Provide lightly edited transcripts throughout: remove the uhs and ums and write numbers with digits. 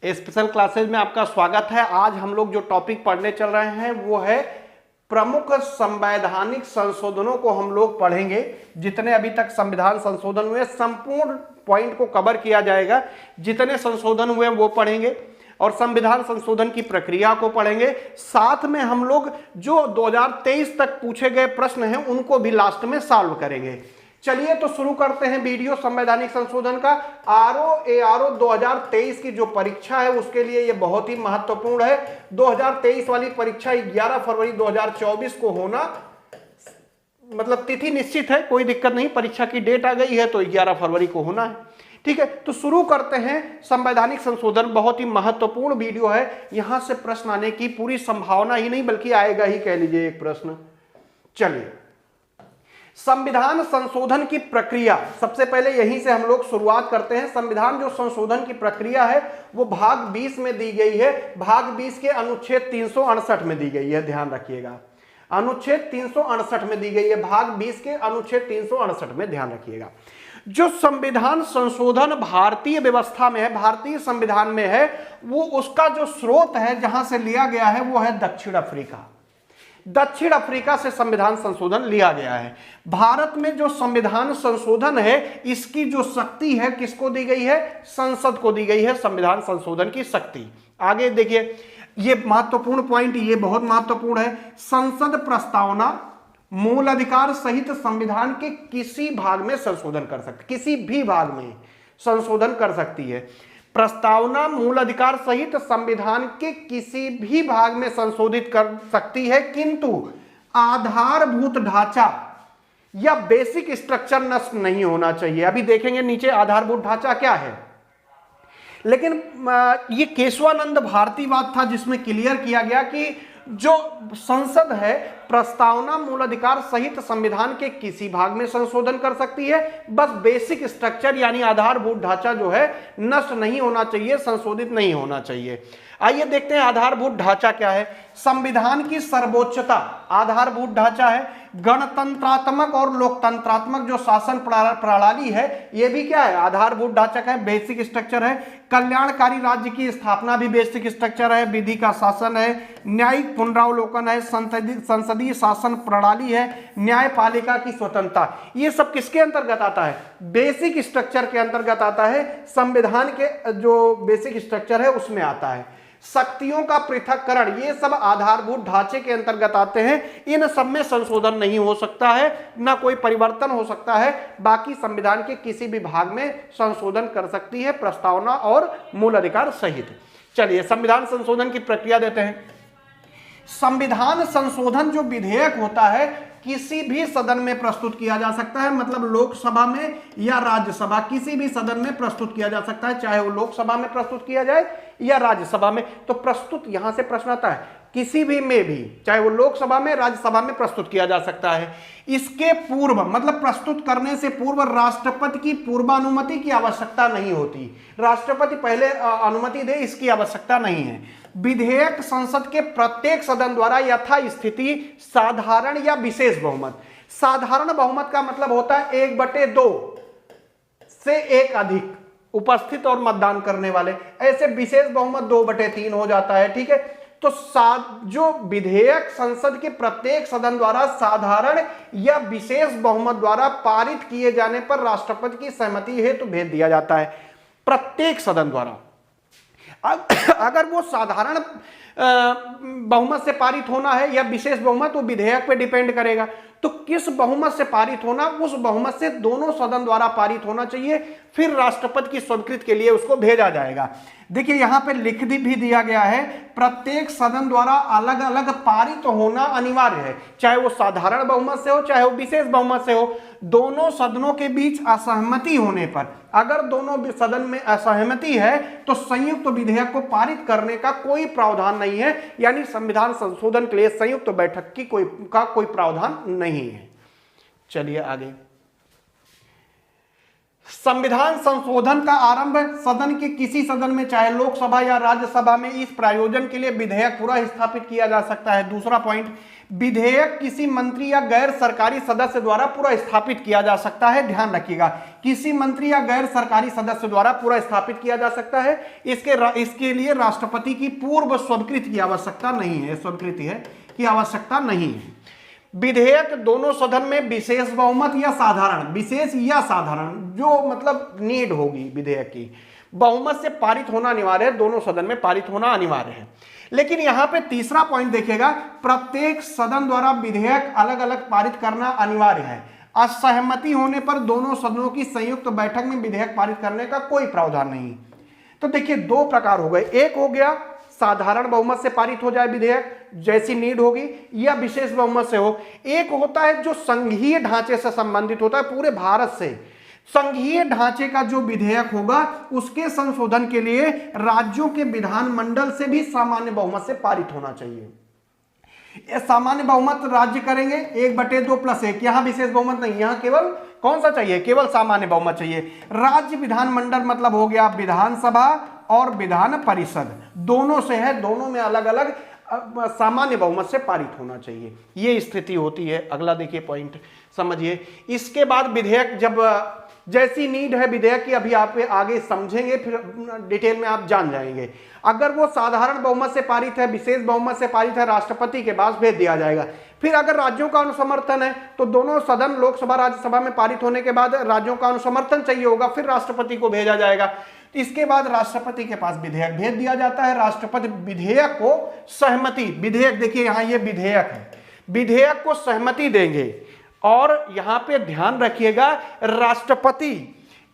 Special classes में आपका स्वागत है। आज हम लोग जो टॉपिक पढ़ने चल रहे हैं वो है प्रमुख संवैधानिक संशोधनों को हम लोग पढ़ेंगे। जितने अभी तक संविधान संशोधन हुए संपूर्ण पॉइंट को कवर किया जाएगा। जितने संशोधन हुए वो पढ़ेंगे और संविधान संशोधन की प्रक्रिया को पढ़ेंगे। साथ में हम लोग जो 2023 तक पूछे गए प्रश्न हैं उनको भी लास्ट में सॉल्व करेंगे। चलिए तो शुरू करते हैं वीडियो संवैधानिक संशोधन का। ARO 2023 की जो परीक्षा है उसके लिए ये बहुत ही महत्वपूर्ण है। 2023 वाली परीक्षा 11 फरवरी 2024 को होना, मतलब तिथि निश्चित है, कोई दिक्कत नहीं। परीक्षा की डेट आ गई है तो 11 फरवरी को होना है। ठीक है, तो शुरू करते हैं। संवैधानिक संशोधन बहुत ही महत्वपूर्ण वीडियो है। यहां से प्रश्न आने की पूरी संभावना ही नहीं बल्कि आएगा ही, कह लीजिए एक प्रश्न। चलिए, संविधान संशोधन की प्रक्रिया, सबसे पहले यहीं से हम लोग शुरुआत करते हैं। संविधान जो संशोधन की प्रक्रिया है वो भाग 20 में दी गई है। भाग 20 के अनुच्छेद 368 में दी गई है, ध्यान रखिएगा। अनुच्छेद 368 में दी गई है, भाग 20 के अनुच्छेद 368 में, ध्यान रखिएगा। जो संविधान संशोधन भारतीय व्यवस्था में है, भारतीय संविधान में है, वो उसका जो स्रोत है जहां से लिया गया है वो है दक्षिण अफ्रीका। दक्षिण अफ्रीका से संविधान संशोधन लिया गया है। भारत में जो संविधान संशोधन है इसकी जो शक्ति है किसको दी गई है? संसद को दी गई है संविधान संशोधन की शक्ति। आगे देखिए, ये महत्वपूर्ण पॉइंट, ये बहुत महत्वपूर्ण है। संसद प्रस्तावना मूल अधिकार सहित संविधान के किसी भाग में संशोधन कर सकती, किसी भी भाग में संशोधन कर सकती है। प्रस्तावना मूल अधिकार सहित संविधान के किसी भी भाग में संशोधित कर सकती है, किंतु आधारभूत ढांचा या बेसिक स्ट्रक्चर नष्ट नहीं होना चाहिए। अभी देखेंगे नीचे आधारभूत ढांचा क्या है, लेकिन ये केशवानंद भारतीवाद था जिसमें क्लियर किया गया कि जो संसद है प्रस्तावना मूल अधिकार सहित संविधान के किसी भाग में संशोधन कर सकती है, बस बेसिक स्ट्रक्चर यानी आधारभूत ढांचा जो है नष्ट नहीं होना चाहिए, संशोधित नहीं होना चाहिए। आइए देखते हैं आधारभूत ढांचा क्या है। संविधान की सर्वोच्चता आधारभूत ढांचा है। गणतंत्रात्मक और लोकतंत्रात्मक जो शासन प्रणाली है यह भी क्या है? आधारभूत ढांचा का है, बेसिक स्ट्रक्चर है। कल्याणकारी राज्य की स्थापना भी बेसिक स्ट्रक्चर है। विधि का शासन है, न्यायिक पुनरावलोकन है, संसदीय शासन प्रणाली है, न्यायपालिका की स्वतंत्रता, ये सब किसके अंतर्गत आता है? बेसिक स्ट्रक्चर के अंतर्गत आता है। संविधान के जो बेसिक स्ट्रक्चर है उसमें आता है। शक्तियों का पृथक्करण, ये सब आधारभूत ढांचे के अंतर्गत आते हैं। इन सब में संशोधन नहीं हो सकता है, ना कोई परिवर्तन हो सकता है। बाकी संविधान के किसी भी भाग में संशोधन कर सकती है प्रस्तावना और मूल अधिकार सहित। चलिए संविधान संशोधन की प्रक्रिया देते हैं। संविधान संशोधन जो विधेयक होता है किसी भी सदन में प्रस्तुत किया जा सकता है, मतलब लोकसभा में या राज्यसभा, किसी भी सदन में प्रस्तुत किया जा सकता है, चाहे वो लोकसभा में प्रस्तुत किया जाए या राज्यसभा में। तो प्रस्तुत यहां से प्रश्न आता है, किसी भी में भी, चाहे वो लोकसभा में राज्यसभा में प्रस्तुत किया जा सकता है। इसके पूर्व, मतलब प्रस्तुत करने से पूर्व राष्ट्रपति की पूर्वानुमति की आवश्यकता नहीं होती। राष्ट्रपति पहले अनुमति दे, इसकी आवश्यकता नहीं है। विधेयक संसद के प्रत्येक सदन द्वारा यथास्थिति साधारण या विशेष बहुमत, साधारण बहुमत का मतलब होता है 1/2 से एक अधिक उपस्थित और मतदान करने वाले, ऐसे विशेष बहुमत 2/3 हो जाता है। ठीक है, तो जो विधेयक संसद के प्रत्येक सदन द्वारा साधारण या विशेष बहुमत द्वारा पारित किए जाने पर राष्ट्रपति की सहमति हेतु भेज दिया जाता है। प्रत्येक सदन द्वारा अगर वो साधारण बहुमत से पारित होना है या विशेष बहुमत, वो विधेयक पे डिपेंड करेगा। तो किस बहुमत से पारित होना, उस बहुमत से दोनों सदन द्वारा पारित होना चाहिए, फिर राष्ट्रपति की स्वीकृति के लिए उसको भेजा जाएगा। देखिए यहां पे लिख भी दिया गया है, प्रत्येक सदन द्वारा अलग अलग पारित होना अनिवार्य है, चाहे वो साधारण बहुमत से हो चाहे वो विशेष बहुमत से हो। दोनों सदनों के बीच असहमति होने पर, अगर दोनों सदन में असहमति है तो संयुक्त विधेयक को पारित करने का कोई प्रावधान नहीं है, यानी संविधान संशोधन के लिए संयुक्त बैठक की कोई प्रावधान नहीं है। चलिए आगे। संविधान संशोधन का आरंभ सदन के किसी सदन में, चाहे लोकसभा या राज्यसभा में, इस प्रयोजन के लिए विधेयक पूरा स्थापित किया जा सकता है। दूसरा पॉइंट, विधेयक किसी मंत्री या गैर सरकारी सदस्य द्वारा पूरा स्थापित किया जा सकता है। ध्यान रखिएगा, किसी मंत्री या गैर सरकारी सदस्य द्वारा पूरा स्थापित किया जा सकता है। इसके लिए राष्ट्रपति की पूर्व स्वीकृति की आवश्यकता नहीं है, स्वीकृति है की आवश्यकता नहीं है। विधेयक दोनों सदन में विशेष बहुमत या साधारण, विशेष या साधारण, जो मतलब नीड होगी विधेयक की, बहुमत से पारित होना अनिवार्य है। दोनों सदन में पारित होना अनिवार्य है। लेकिन यहां पे तीसरा पॉइंट देखिएगा, प्रत्येक सदन द्वारा विधेयक अलग अलग पारित करना अनिवार्य है। असहमति होने पर दोनों सदनों की संयुक्त बैठक में विधेयक पारित करने का कोई प्रावधान नहीं। तो देखिए, दो प्रकार हो गए, एक हो गया साधारण बहुमत से पारित हो जाए विधेयक जैसी नीड होगी, या विशेष बहुमत से हो। एक होता है जो संघीय ढांचे से संबंधित होता है, पूरे भारत से संघीय ढांचे का जो विधेयक होगा उसके संशोधन के लिए राज्यों के विधानमंडल से भी सामान्य बहुमत से पारित होना चाहिए। सामान्य बहुमत राज्य करेंगे 1/2+1, यहां विशेष बहुमत नहीं, यहां केवल कौन सा चाहिए, केवल सामान्य बहुमत चाहिए। राज्य विधानमंडल मतलब हो गया विधानसभा और विधान परिषद, दोनों से है, दोनों में अलग अलग सामान्य बहुमत से पारित होना चाहिए, ये स्थिति होती है। अगला देखिए पॉइंट समझिए। इसके बाद विधेयक जब जैसी नीड है विधेयक की, अभी आप आगे समझेंगे, फिर डिटेल में आप जान जाएंगे। अगर वो साधारण बहुमत से पारित है, विशेष बहुमत से पारित है, राष्ट्रपति के पास भेज दिया जाएगा। फिर अगर राज्यों का अनुसमर्थन है तो दोनों सदन लोकसभा राज्यसभा में पारित होने के बाद राज्यों का अनुसमर्थन चाहिए होगा, फिर राष्ट्रपति को भेजा जाएगा। इसके बाद राष्ट्रपति के पास विधेयक भेज दिया जाता है। राष्ट्रपति विधेयक को सहमति, विधेयक देखिए यहां ये विधेयक है, विधेयक को सहमति देंगे। और यहां पे ध्यान रखिएगा, राष्ट्रपति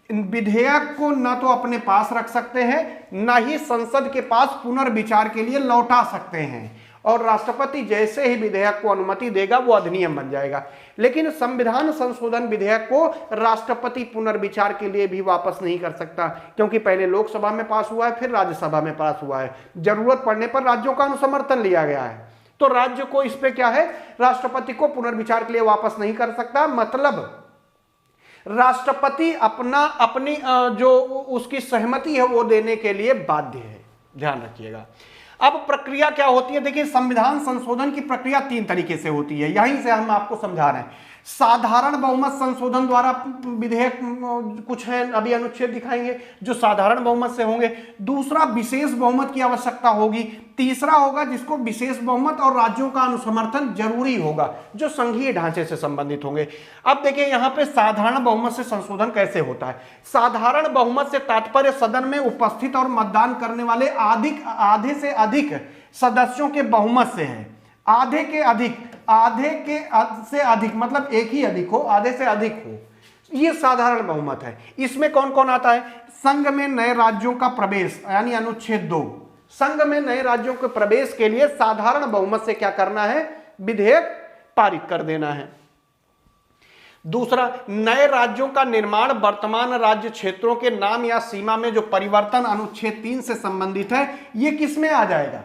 विधेयक को न तो अपने पास रख सकते हैं, न ही संसद के पास पुनर्विचार के लिए लौटा सकते हैं। और राष्ट्रपति जैसे ही विधेयक को अनुमति देगा वो अधिनियम बन जाएगा। लेकिन संविधान संशोधन विधेयक को राष्ट्रपति पुनर्विचार के लिए भी वापस नहीं कर सकता, क्योंकि पहले लोकसभा में पास हुआ है, फिर राज्यसभा में पास हुआ है। जरूरत पड़ने पर राज्यों का अनुसमर्थन लिया गया है, तो राज्य को इस पे क्या है, राष्ट्रपति को पुनर्विचार के लिए वापस नहीं कर सकता। मतलब राष्ट्रपति अपनी जो उसकी सहमति है वो देने के लिए बाध्य है, ध्यान रखिएगा। अब प्रक्रिया क्या होती है, देखिए संविधान संशोधन की प्रक्रिया 3 तरीके से होती है, यहीं से हम आपको समझा रहे हैं। साधारण बहुमत संशोधन द्वारा विधेयक कुछ है, अभी अनुच्छेद दिखाएंगे जो साधारण बहुमत से होंगे। दूसरा, विशेष बहुमत की आवश्यकता होगी। तीसरा होगा जिसको विशेष बहुमत और राज्यों का अनुसमर्थन जरूरी होगा, जो संघीय ढांचे से संबंधित होंगे। अब देखिए यहां पे साधारण बहुमत से संशोधन कैसे होता है। साधारण बहुमत से तात्पर्य सदन में उपस्थित और मतदान करने वाले आधे से अधिक सदस्यों के बहुमत से है। आधे से अधिक मतलब एक ही अधिक हो, आधे से अधिक हो, ये साधारण बहुमत है। इसमें कौन कौन आता है, संघ में नए राज्यों का प्रवेश, यानी अनुच्छेद 2, संघ में नए राज्यों के प्रवेश के लिए साधारण बहुमत से क्या करना है, विधेयक पारित कर देना है। दूसरा, नए राज्यों का निर्माण, वर्तमान राज्य क्षेत्रों के नाम या सीमा में जो परिवर्तन अनुच्छेद 3 से संबंधित है, ये किस में आ जाएगा,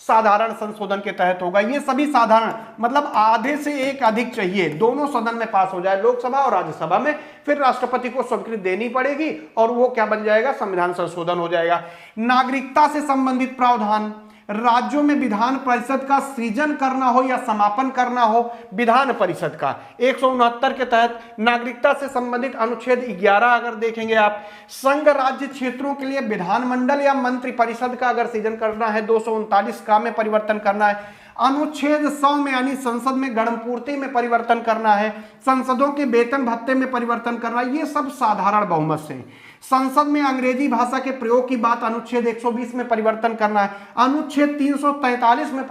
साधारण संशोधन के तहत होगा। ये सभी साधारण मतलब आधे से एक अधिक चाहिए, दोनों सदन में पास हो जाए, लोकसभा और राज्यसभा में, फिर राष्ट्रपति को स्वीकृति देनी पड़ेगी और वो क्या बन जाएगा, संविधान संशोधन हो जाएगा। नागरिकता से संबंधित प्रावधान, राज्यों में विधान परिषद का सृजन करना हो या समापन करना हो, विधान परिषद का 169 के तहत नागरिकता से संबंधित अनुच्छेद 11 अगर देखेंगे आप, संघ राज्य क्षेत्रों के लिए विधानमंडल या मंत्री परिषद का अगर सृजन करना है, 239 का में परिवर्तन करना है, अनुच्छेद 100 में यानी संसद में गणपूर्ति में परिवर्तन करना है, संसदों के वेतन भत्ते में परिवर्तन करना है, ये सब साधारण बहुमत से। संसद में अंग्रेजी भाषा के प्रयोग की बात अनुच्छेद 120 में परिवर्तन करना है, अनुच्छेद 343 में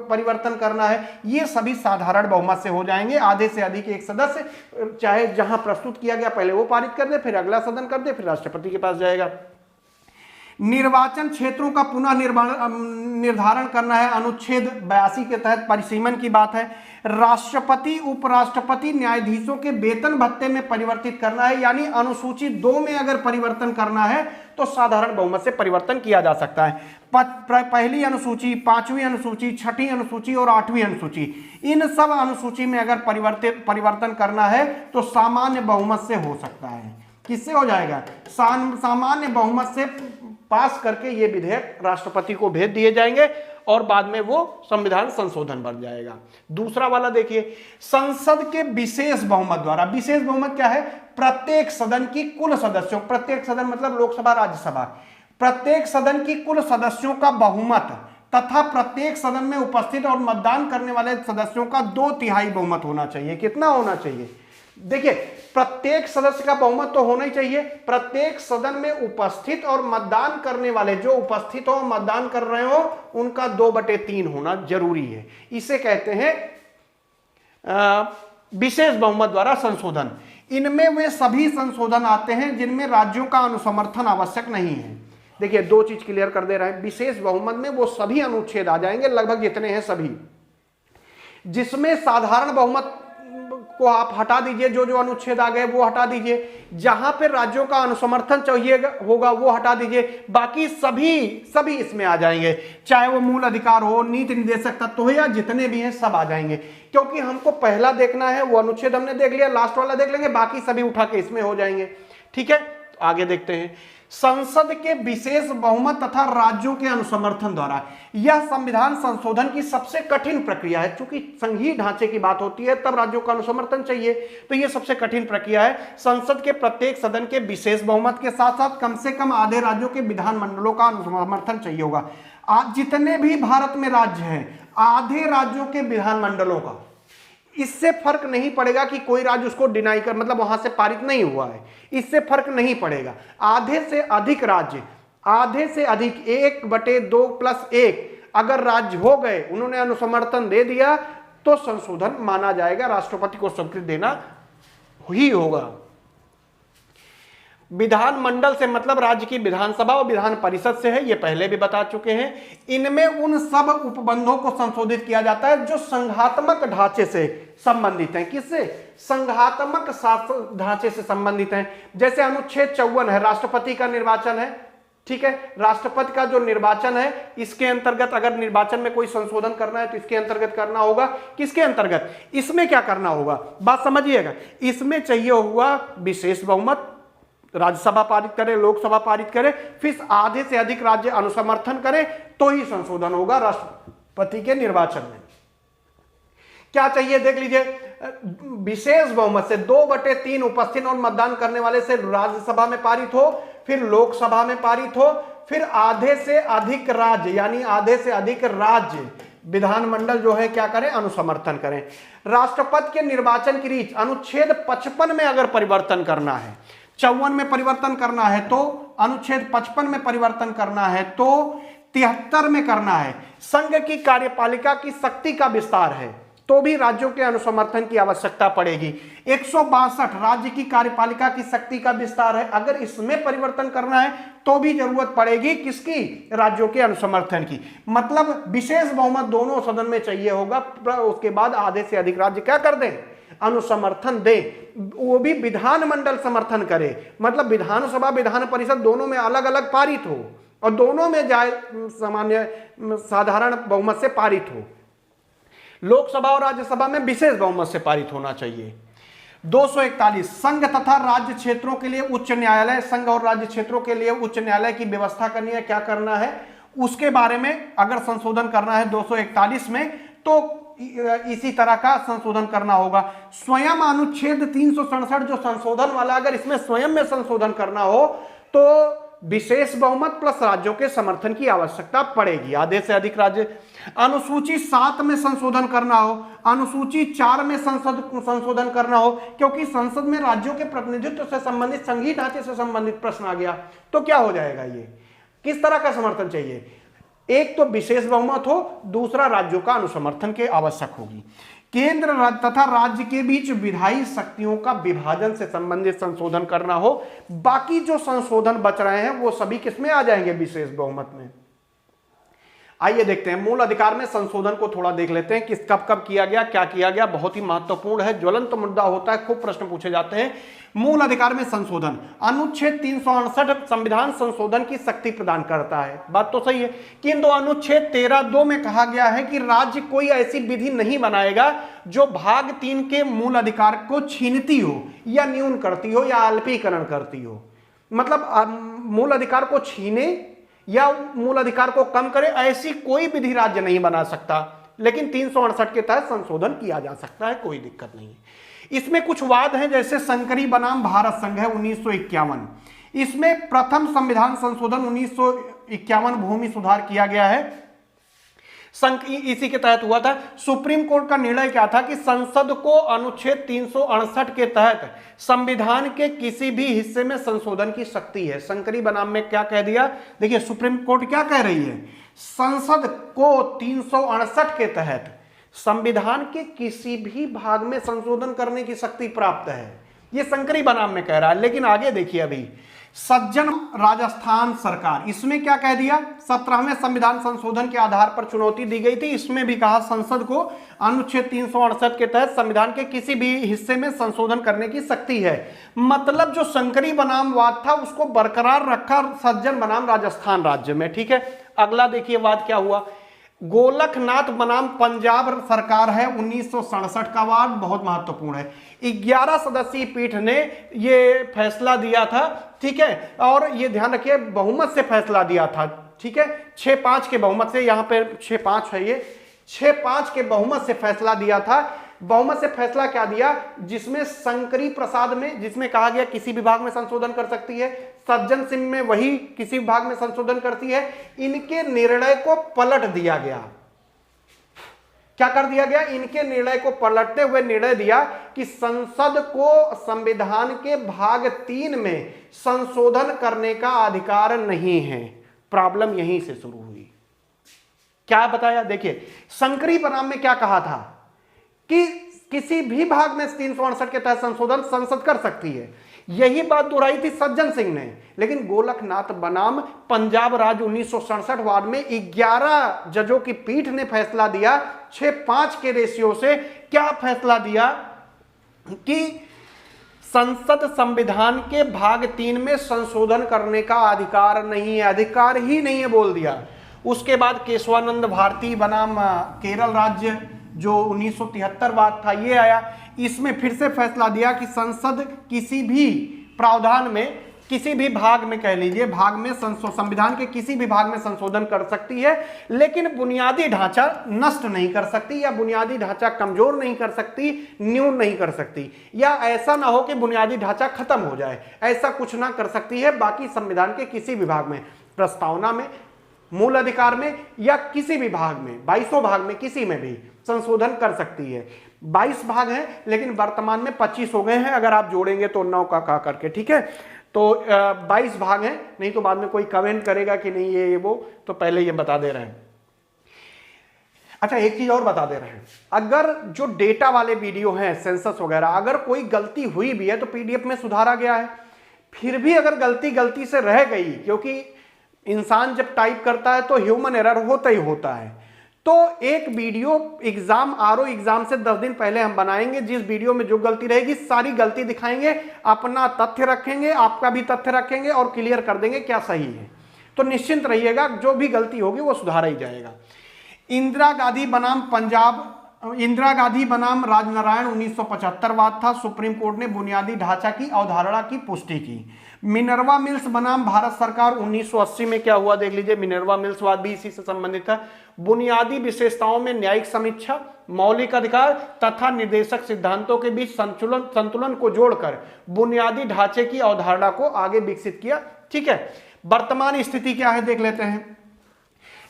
परिवर्तन करना है, ये सभी साधारण बहुमत से हो जाएंगे। आधे से अधिक एक सदस्य, चाहे जहां प्रस्तुत किया गया पहले वो पारित कर दे, फिर अगला सदन कर दे, फिर राष्ट्रपति के पास जाएगा। निर्वाचन क्षेत्रों का पुनः निर्धारण करना है, अनुच्छेद 82 के तहत परिसीमन की बात है। राष्ट्रपति उपराष्ट्रपति न्यायाधीशों के वेतन भत्ते में परिवर्तित करना है, यानी अनुसूची 2 में अगर परिवर्तन करना है तो साधारण बहुमत से परिवर्तन किया जा सकता है। पहली अनुसूची, 5वीं अनुसूची, 6ठी अनुसूची और 8वीं अनुसूची, इन सब अनुसूची में अगर परिवर्तन करना है तो सामान्य बहुमत से हो सकता है। किससे हो जाएगा? सामान्य बहुमत से पास करके ये विधेयक राष्ट्रपति को भेज दिए जाएंगे और बाद में वो संविधान संशोधन बन जाएगा। दूसरा वाला देखिए, संसद के विशेष बहुमत द्वारा। विशेष बहुमत क्या है? प्रत्येक सदन की कुल सदस्यों, प्रत्येक सदन मतलब लोकसभा राज्यसभा, प्रत्येक सदन की कुल सदस्यों का बहुमत तथा प्रत्येक सदन में उपस्थित और मतदान करने वाले सदस्यों का 2/3 बहुमत होना चाहिए। कितना होना चाहिए? देखिए, प्रत्येक सदस्य का बहुमत तो होना ही चाहिए। प्रत्येक सदन में उपस्थित और मतदान करने वाले, जो उपस्थित हो मतदान कर रहे हो, उनका 2/3 होना जरूरी है। इसे कहते हैं विशेष बहुमत द्वारा संशोधन। इनमें वे सभी संशोधन आते हैं जिनमें राज्यों का अनुसमर्थन आवश्यक नहीं है। देखिए, दो चीज क्लियर कर दे रहे हैं। विशेष बहुमत में वो सभी अनुच्छेद आ जाएंगे, लगभग जितने हैं सभी। जिसमें साधारण बहुमत को आप हटा दीजिए, जो जो अनुच्छेद आ गए वो हटा दीजिए। जहां पे राज्यों का अनुसमर्थन चाहिए होगा वो हटा दीजिए। बाकी सभी इसमें आ जाएंगे, चाहे वो मूल अधिकार हो, नीति निर्देशक तत्व हो, या जितने भी हैं सब आ जाएंगे। क्योंकि हमको पहला देखना है, वो अनुच्छेद हमने देख लिया, लास्ट वाला देख लेंगे, बाकी सभी उठा के इसमें हो जाएंगे। ठीक है, आगे देखते हैं। संसद के विशेष बहुमत तथा राज्यों के अनुसमर्थन द्वारा। यह संविधान संशोधन की सबसे कठिन प्रक्रिया है। चूंकि संघीय ढांचे की बात होती है तब राज्यों का अनुसमर्थन चाहिए, तो यह सबसे कठिन प्रक्रिया है। संसद के प्रत्येक सदन के विशेष बहुमत के साथ साथ कम से कम आधे राज्यों के विधानमंडलों का अनुसमर्थन चाहिए होगा। आज जितने भी भारत में राज्य हैं, आधे राज्यों के विधानमंडलों का। इससे फर्क नहीं पड़ेगा कि कोई राज्य उसको डिनाई कर, मतलब वहां से पारित नहीं हुआ है, इससे फर्क नहीं पड़ेगा। आधे से अधिक राज्य, आधे से अधिक 1/2+1 अगर राज्य हो गए, उन्होंने अनुसमर्थन दे दिया, तो संशोधन माना जाएगा, राष्ट्रपति को स्वीकृति देना ही होगा। विधानमंडल से मतलब राज्य की विधानसभा और विधान परिषद से है, ये पहले भी बता चुके हैं। इनमें उन सब उपबंधों को संशोधित किया जाता है जो संघात्मक ढांचे से संबंधित हैं। किससे? संघात्मक ढांचे से संबंधित हैं। जैसे अनुच्छेद 54 है, राष्ट्रपति का निर्वाचन है। ठीक है, राष्ट्रपति का जो निर्वाचन है, इसके अंतर्गत अगर निर्वाचन में कोई संशोधन करना है तो इसके अंतर्गत करना होगा। किसके अंतर्गत? इसमें क्या करना होगा, बात समझिएगा। इसमें चाहिए हुआ विशेष बहुमत, राज्यसभा पारित करे, लोकसभा पारित करे, फिर आधे से अधिक राज्य अनुसमर्थन करे, तो ही संशोधन होगा राष्ट्रपति के निर्वाचन में। क्या चाहिए देख लीजिए, विशेष बहुमत से 2/3 उपस्थित और मतदान करने वाले से राज्यसभा में पारित हो, फिर लोकसभा में पारित हो, फिर आधे से अधिक राज्य, यानी आधे से अधिक राज्य विधानमंडल जो है क्या करें, अनुसमर्थन करें। राष्ट्रपति के निर्वाचन की रीत अनुच्छेद 55 में अगर परिवर्तन करना है, 54 में परिवर्तन करना है तो, अनुच्छेद 55 में परिवर्तन करना है तो 73 में करना है। संघ की कार्यपालिका की शक्ति का विस्तार है तो भी राज्यों के अनुसमर्थन की आवश्यकता पड़ेगी। 162 राज्य की कार्यपालिका की शक्ति का विस्तार है, अगर इसमें परिवर्तन करना है तो भी जरूरत पड़ेगी किसकी? राज्यों के अनुसमर्थन की। मतलब विशेष बहुमत दोनों सदन में चाहिए होगा, उसके बाद आधे से अधिक राज्य क्या कर दें, अनुसमर्थन दे, वो भी विधानमंडल समर्थन करे। मतलब विधानसभा विधान परिषद दोनों में अलग अलग पारित हो और दोनों में जाए सामान्य साधारण बहुमत से पारित हो। लोकसभा और राज्यसभा में विशेष बहुमत से पारित होना चाहिए। 241 संघ तथा राज्य क्षेत्रों के लिए उच्च न्यायालय, संघ और राज्य क्षेत्रों के लिए उच्च न्यायालय की व्यवस्था करनी है। क्या करना है उसके बारे में अगर संशोधन करना है 241 में, तो इसी तरह का संशोधन करना होगा। स्वयं अनुच्छेद 367 जो संशोधन वाला, अगर इसमें स्वयं में संशोधन करना हो तो विशेष बहुमत प्लस राज्यों के समर्थन की आवश्यकता पड़ेगी, आधे से अधिक राज्य। अनुसूची 7 में संशोधन करना हो, अनुसूची 4 में संशोधन करना हो, क्योंकि संसद में राज्यों के प्रतिनिधित्व से संबंधित, संघीय ढांचे से संबंधित प्रश्न आ गया, तो क्या हो जाएगा, ये किस तरह का समर्थन चाहिए? एक तो विशेष बहुमत हो, दूसरा राज्यों का अनुसमर्थन के आवश्यक होगी। केंद्र तथा राज्य के बीच विधायी शक्तियों का विभाजन से संबंधित संशोधन करना हो। बाकी जो संशोधन बच रहे हैं वो सभी किसमें आ जाएंगे? विशेष बहुमत में। आइए देखते हैं मूल अधिकार में संशोधन को थोड़ा देख लेते हैं कि कब कब किया गया, क्या किया गया। बहुत ही महत्वपूर्ण है, ज्वलंत मुद्दा होता है, खूब प्रश्न पूछे जाते हैं। मूल अधिकार में संशोधन, अनुच्छेद 368 संविधान संशोधन की शक्ति प्रदान करता है, बात तो सही है। किंतु अनुच्छेद 13(2) में कहा गया है कि राज्य कोई ऐसी विधि नहीं बनाएगा जो भाग 3 के मूल अधिकार को छीनती हो या न्यून करती हो या अल्पीकरण करती हो। मतलब मूल अधिकार को छीने या मूल अधिकार को कम करे, ऐसी कोई विधि राज्य नहीं बना सकता, लेकिन 368 के तहत संशोधन किया जा सकता है, कोई दिक्कत नहीं है। इसमें कुछ वाद हैं, जैसे संकरी बनाम भारत संघ है 1951, इसमें प्रथम संविधान संशोधन 1951 भूमि सुधार किया गया है, इसी के तहत हुआ था। सुप्रीम कोर्ट का निर्णय क्या था कि संसद को अनुच्छेद 368 के तहत संविधान के किसी भी हिस्से में संशोधन की शक्ति है। संकरी बनाम में क्या कह दिया, देखिए सुप्रीम कोर्ट क्या कह रही है, संसद को 368 के तहत संविधान के किसी भी भाग में संशोधन करने की शक्ति प्राप्त है, ये संकरी बनाम में कह रहा है। लेकिन आगे देखिए, अभी सज्जन राजस्थान सरकार, इसमें क्या कह दिया, 17वें संविधान संशोधन के आधार पर चुनौती दी गई थी। इसमें भी कहा संसद को अनुच्छेद 368 के तहत संविधान के किसी भी हिस्से में संशोधन करने की शक्ति है। मतलब जो संकरी बनाम वाद था उसको बरकरार रखा सज्जन बनाम राजस्थान राज्य में, ठीक है। अगला देखिए वाद क्या हुआ, गोलकनाथ बनाम पंजाब सरकार है 1967 का वाद, बहुत महत्वपूर्ण है। 11 सदस्यीय पीठ ने ये फैसला दिया था, ठीक है, और ये ध्यान रखिए बहुमत से फैसला दिया था, ठीक है, 6-5 के बहुमत से, यहाँ पे 6-5 है, ये 6-5 के बहुमत से फैसला दिया था। बहुमत से फैसला क्या दिया, जिसमें संकरी प्रसाद में, जिसमें कहा गया किसी विभाग में संशोधन कर सकती है, सज्जन सिंह में वही किसी विभाग में संशोधन करती है, इनके निर्णय को पलट दिया गया। क्या कर दिया गया, इनके निर्णय को पलटते हुए निर्णय दिया कि संसद को संविधान के भाग 3 में संशोधन करने का अधिकार नहीं है। प्रॉब्लम यहीं से शुरू हुई। क्या बताया, देखिए संकरी बनाम में क्या कहा था कि किसी भी भाग में 368 के तहत संशोधन संसद कर सकती है, यही बात दोहराई थी सज्जन सिंह ने। लेकिन गोलकनाथ बनाम पंजाब राज्य 1967 वाद में 11 जजों की पीठ ने फैसला दिया 6-5 के रेशियो से। क्या फैसला दिया कि संसद संविधान के भाग 3 में संशोधन करने का अधिकार नहीं है, अधिकार ही नहीं है बोल दिया। उसके बाद केशवानंद भारती बनाम केरल राज्य जो 1973 वाद था ये आया, इसमें फिर से फैसला दिया कि संसद किसी भी प्रावधान में, किसी भी भाग में, कह लीजिए भाग में, संविधान के किसी भी भाग में संशोधन कर सकती है, लेकिन बुनियादी ढांचा नष्ट नहीं कर सकती या बुनियादी ढांचा कमजोर नहीं कर सकती, न्यून नहीं कर सकती, या ऐसा ना हो कि बुनियादी ढांचा खत्म हो जाए, ऐसा कुछ ना कर सकती है। बाकी संविधान के किसी भी भाग में, प्रस्तावना में, मूल अधिकार में या किसी भी भाग में, 22 भाग में किसी में भी संशोधन कर सकती है। 22 भाग हैं, लेकिन वर्तमान में 25 हो गए हैं, अगर आप जोड़ेंगे तो 9 का करके, ठीक है। तो 22 भाग हैं, नहीं तो बाद में कोई कमेंट करेगा कि नहीं ये वो, तो पहले ये बता दे रहे हैं। अच्छा एक चीज और बता दे रहे हैं, अगर जो डेटा वाले वीडियो हैं, सेंसस वगैरह, अगर कोई गलती हुई भी है तो पीडीएफ में सुधारा गया है। फिर भी अगर गलती से रह गई, क्योंकि इंसान जब टाइप करता है तो ह्यूमन एरर होता ही होता है, तो एक वीडियो एग्जाम, आरओ एग्जाम से 10 दिन पहले हम बनाएंगे, जिस वीडियो में जो गलती रहेगी सारी गलती दिखाएंगे, अपना तथ्य रखेंगे, आपका भी तथ्य रखेंगे और क्लियर कर देंगे क्या सही है। तो निश्चिंत रहिएगा, जो भी गलती होगी वो सुधारा ही जाएगा। इंदिरा गांधी बनाम पंजाब, इंदिरा गांधी बनाम राजनारायण 1975 वाद था, सुप्रीम कोर्ट ने बुनियादी ढांचा की अवधारणा की पुष्टि की। मिनर्वा मिल्स बनाम भारत सरकार 1980 में क्या हुआ देख लीजिए, मिनर्वा मिल्स वाद भी इसी से संबंधित था। बुनियादी विशेषताओं में न्यायिक समीक्षा, मौलिक अधिकार तथा निर्देशक सिद्धांतों के बीच संतुलन को जोड़कर बुनियादी ढांचे की अवधारणा को आगे विकसित किया, ठीक है। वर्तमान स्थिति क्या है देख लेते हैं।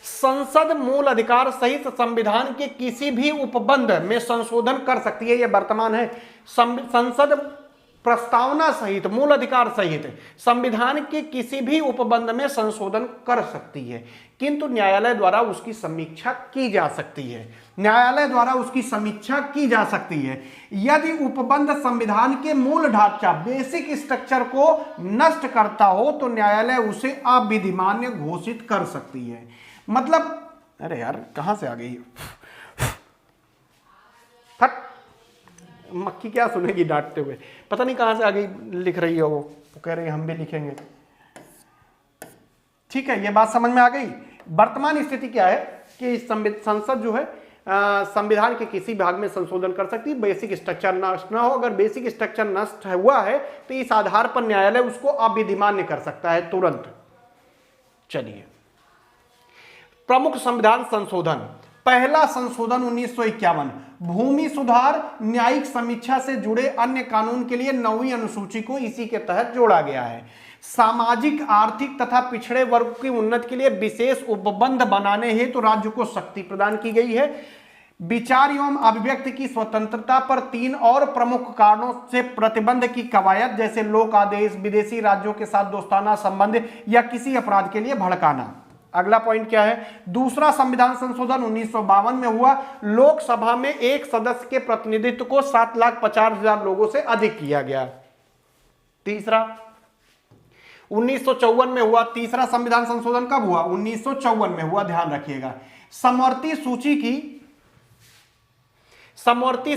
संसद मूल अधिकार सहित संविधान के किसी भी उपबंध में संशोधन कर सकती है, यह वर्तमान है। संसद प्रस्तावना सहित, मूल अधिकार सहित संविधान के किसी भी उपबंध में संशोधन कर सकती है, किंतु न्यायालय द्वारा उसकी समीक्षा की जा सकती है। न्यायालय द्वारा उसकी समीक्षा की जा सकती है। यदि उपबंध संविधान के मूल ढांचा, बेसिक स्ट्रक्चर को नष्ट करता हो तो न्यायालय उसे अविधिमान्य घोषित कर सकती है। मतलब अरे यार कहाँ से आ गई, फट, मक्खी क्या सुनेगी डांटते हुए, पता नहीं कहाँ से आ गई, लिख रही है वो कह रही है हम भी लिखेंगे। ठीक है, ये बात समझ में आ गई। वर्तमान स्थिति क्या है कि संसद जो है संविधान के किसी भाग में संशोधन कर सकती है, बेसिक स्ट्रक्चर नष्ट ना हो। अगर बेसिक स्ट्रक्चर नष्ट हुआ है तो इस आधार पर न्यायालय उसको अविधिमान्य कर सकता है तुरंत। चलिए, प्रमुख संविधान संशोधन। पहला संशोधन 1951, भूमि सुधार न्यायिक समीक्षा से जुड़े अन्य कानून के लिए 9वीं अनुसूची को इसी के तहत जोड़ा गया है। सामाजिक, आर्थिक तथा पिछड़े वर्ग की उन्नति के लिए विशेष उपबंध बनाने हेतु तो राज्य को शक्ति प्रदान की गई है। विचार एवं अभिव्यक्ति की स्वतंत्रता पर 3 और प्रमुख कारणों से प्रतिबंध की कवायद, जैसे लोक आदेश, विदेशी राज्यों के साथ दोस्ताना संबंध या किसी अपराध के लिए भड़काना। अगला पॉइंट क्या है, दूसरा संविधान संशोधन 1952 में हुआ। लोकसभा में एक सदस्य के प्रतिनिधित्व को 7,50,000 लोगों से अधिक किया गया। तीसरा 1954 में हुआ। तीसरा संविधान संशोधन कब हुआ, 1954 में हुआ, ध्यान रखिएगा। समवर्ती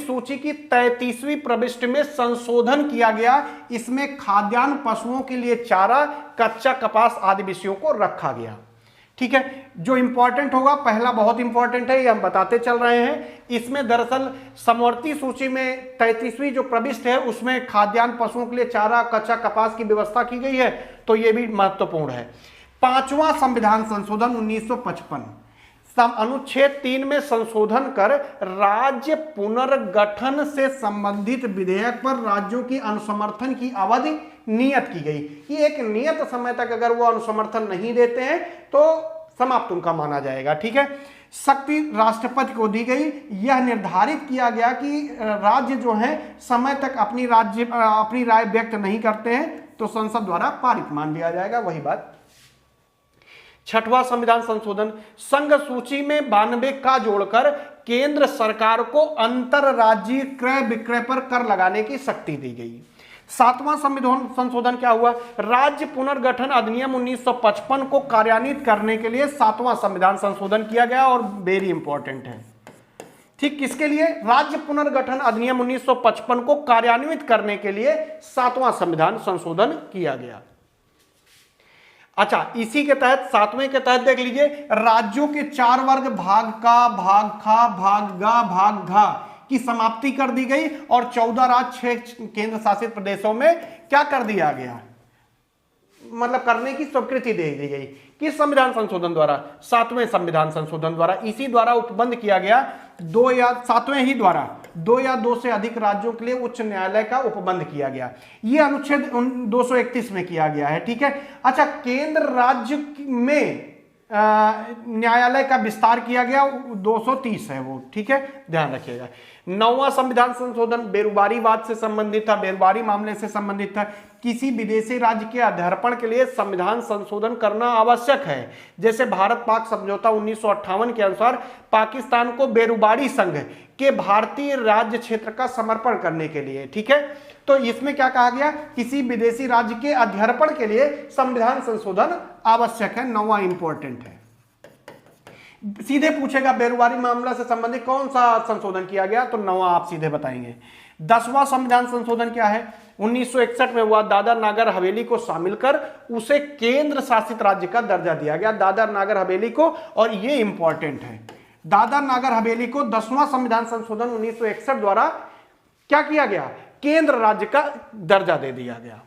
सूची की 33वीं प्रविष्टि में संशोधन किया गया। इसमें खाद्यान्न, पशुओं के लिए चारा, कच्चा कपास आदि विषयों को रखा गया। ठीक है, जो इंपॉर्टेंट होगा, पहला बहुत इंपॉर्टेंट है, ये हम बताते चल रहे हैं। इसमें दरअसल समवर्ती सूची में 33वीं जो प्रविष्ट है उसमें खाद्यान्न, पशुओं के लिए चारा, कच्चा कपास की व्यवस्था की गई है, तो ये भी महत्वपूर्ण है। 5वां संविधान संशोधन 1955, अनुच्छेद 3 में संशोधन कर राज्य पुनर्गठन से संबंधित विधेयक पर राज्यों की अनुसमर्थन की अवधि नियत की गई कि एक नियत समय तक अगर वो अनुसमर्थन नहीं देते हैं तो समाप्त उनका माना जाएगा। ठीक है, शक्ति राष्ट्रपति को दी गई। यह निर्धारित किया गया कि राज्य जो है समय तक अपनी राय व्यक्त नहीं करते हैं तो संसद द्वारा पारित मान लिया जाएगा। वही बात। 6वां संविधान संशोधन, संघ सूची में 92 का जोड़कर केंद्र सरकार को अंतरराज्यीय क्रय विक्रय पर कर लगाने की शक्ति दी गई। 7वां संविधान संशोधन क्या हुआ, राज्य पुनर्गठन अधिनियम 1955 को कार्यान्वित करने के लिए 7वां संविधान संशोधन किया गया और वेरी इंपॉर्टेंट है। ठीक, किसके लिए, राज्य पुनर्गठन अधिनियम 1955 को कार्यान्वित करने के लिए 7वां संविधान संशोधन किया गया। अच्छा, इसी के तहत 7वें के तहत देख लीजिए, राज्यों के 4 वर्ग भाग का, भाग खा, भाग गा, भाग घा की समाप्ति कर दी गई और 14 राज्य 6 केंद्र शासित प्रदेशों में क्या कर दिया गया, मतलब करने की स्वीकृति दे दी गई। किस संविधान संशोधन द्वारा, 7वें संविधान संशोधन द्वारा। इसी द्वारा उपबंध किया गया 2 या 7वें ही द्वारा 2 या 2 से अधिक राज्यों के लिए उच्च न्यायालय का उपबंध किया गया। यह अनुच्छेद 231 में किया गया है। ठीक है, अच्छा, केंद्र राज्य में न्यायालय का विस्तार किया गया, 230 है वो। ठीक है, ध्यान रखिएगा। 9वां संविधान संशोधन बेरोजगारीवाद से संबंधित था, बेरोजगारी मामले से संबंधित था। किसी विदेशी राज्य के अध्यर्पण के लिए संविधान संशोधन करना आवश्यक है। जैसे भारत पाक समझौता 1958 के अनुसार पाकिस्तान को बेरोजगारी संघ के भारतीय राज्य क्षेत्र का समर्पण करने के लिए। ठीक है, तो इसमें क्या कहा गया, किसी विदेशी राज्य के अध्यर्पण के लिए संविधान संशोधन आवश्यक है। 9वां इंपॉर्टेंट है। सीधे पूछेगा बेरोजगारी मामला से संबंधित कौन सा संशोधन किया गया, तो 9वां आप सीधे बताएंगे। 10वां संविधान संशोधन क्या है, 1961 में हुआ। दादर नागर हवेली को शामिल कर उसे केंद्र शासित राज्य का दर्जा दिया गया, दादर नागर हवेली को। और ये इंपॉर्टेंट है, दादर नागर हवेली को 10वां संविधान संशोधन 1961 द्वारा क्या किया गया, केंद्र राज्य का दर्जा दे दिया गया।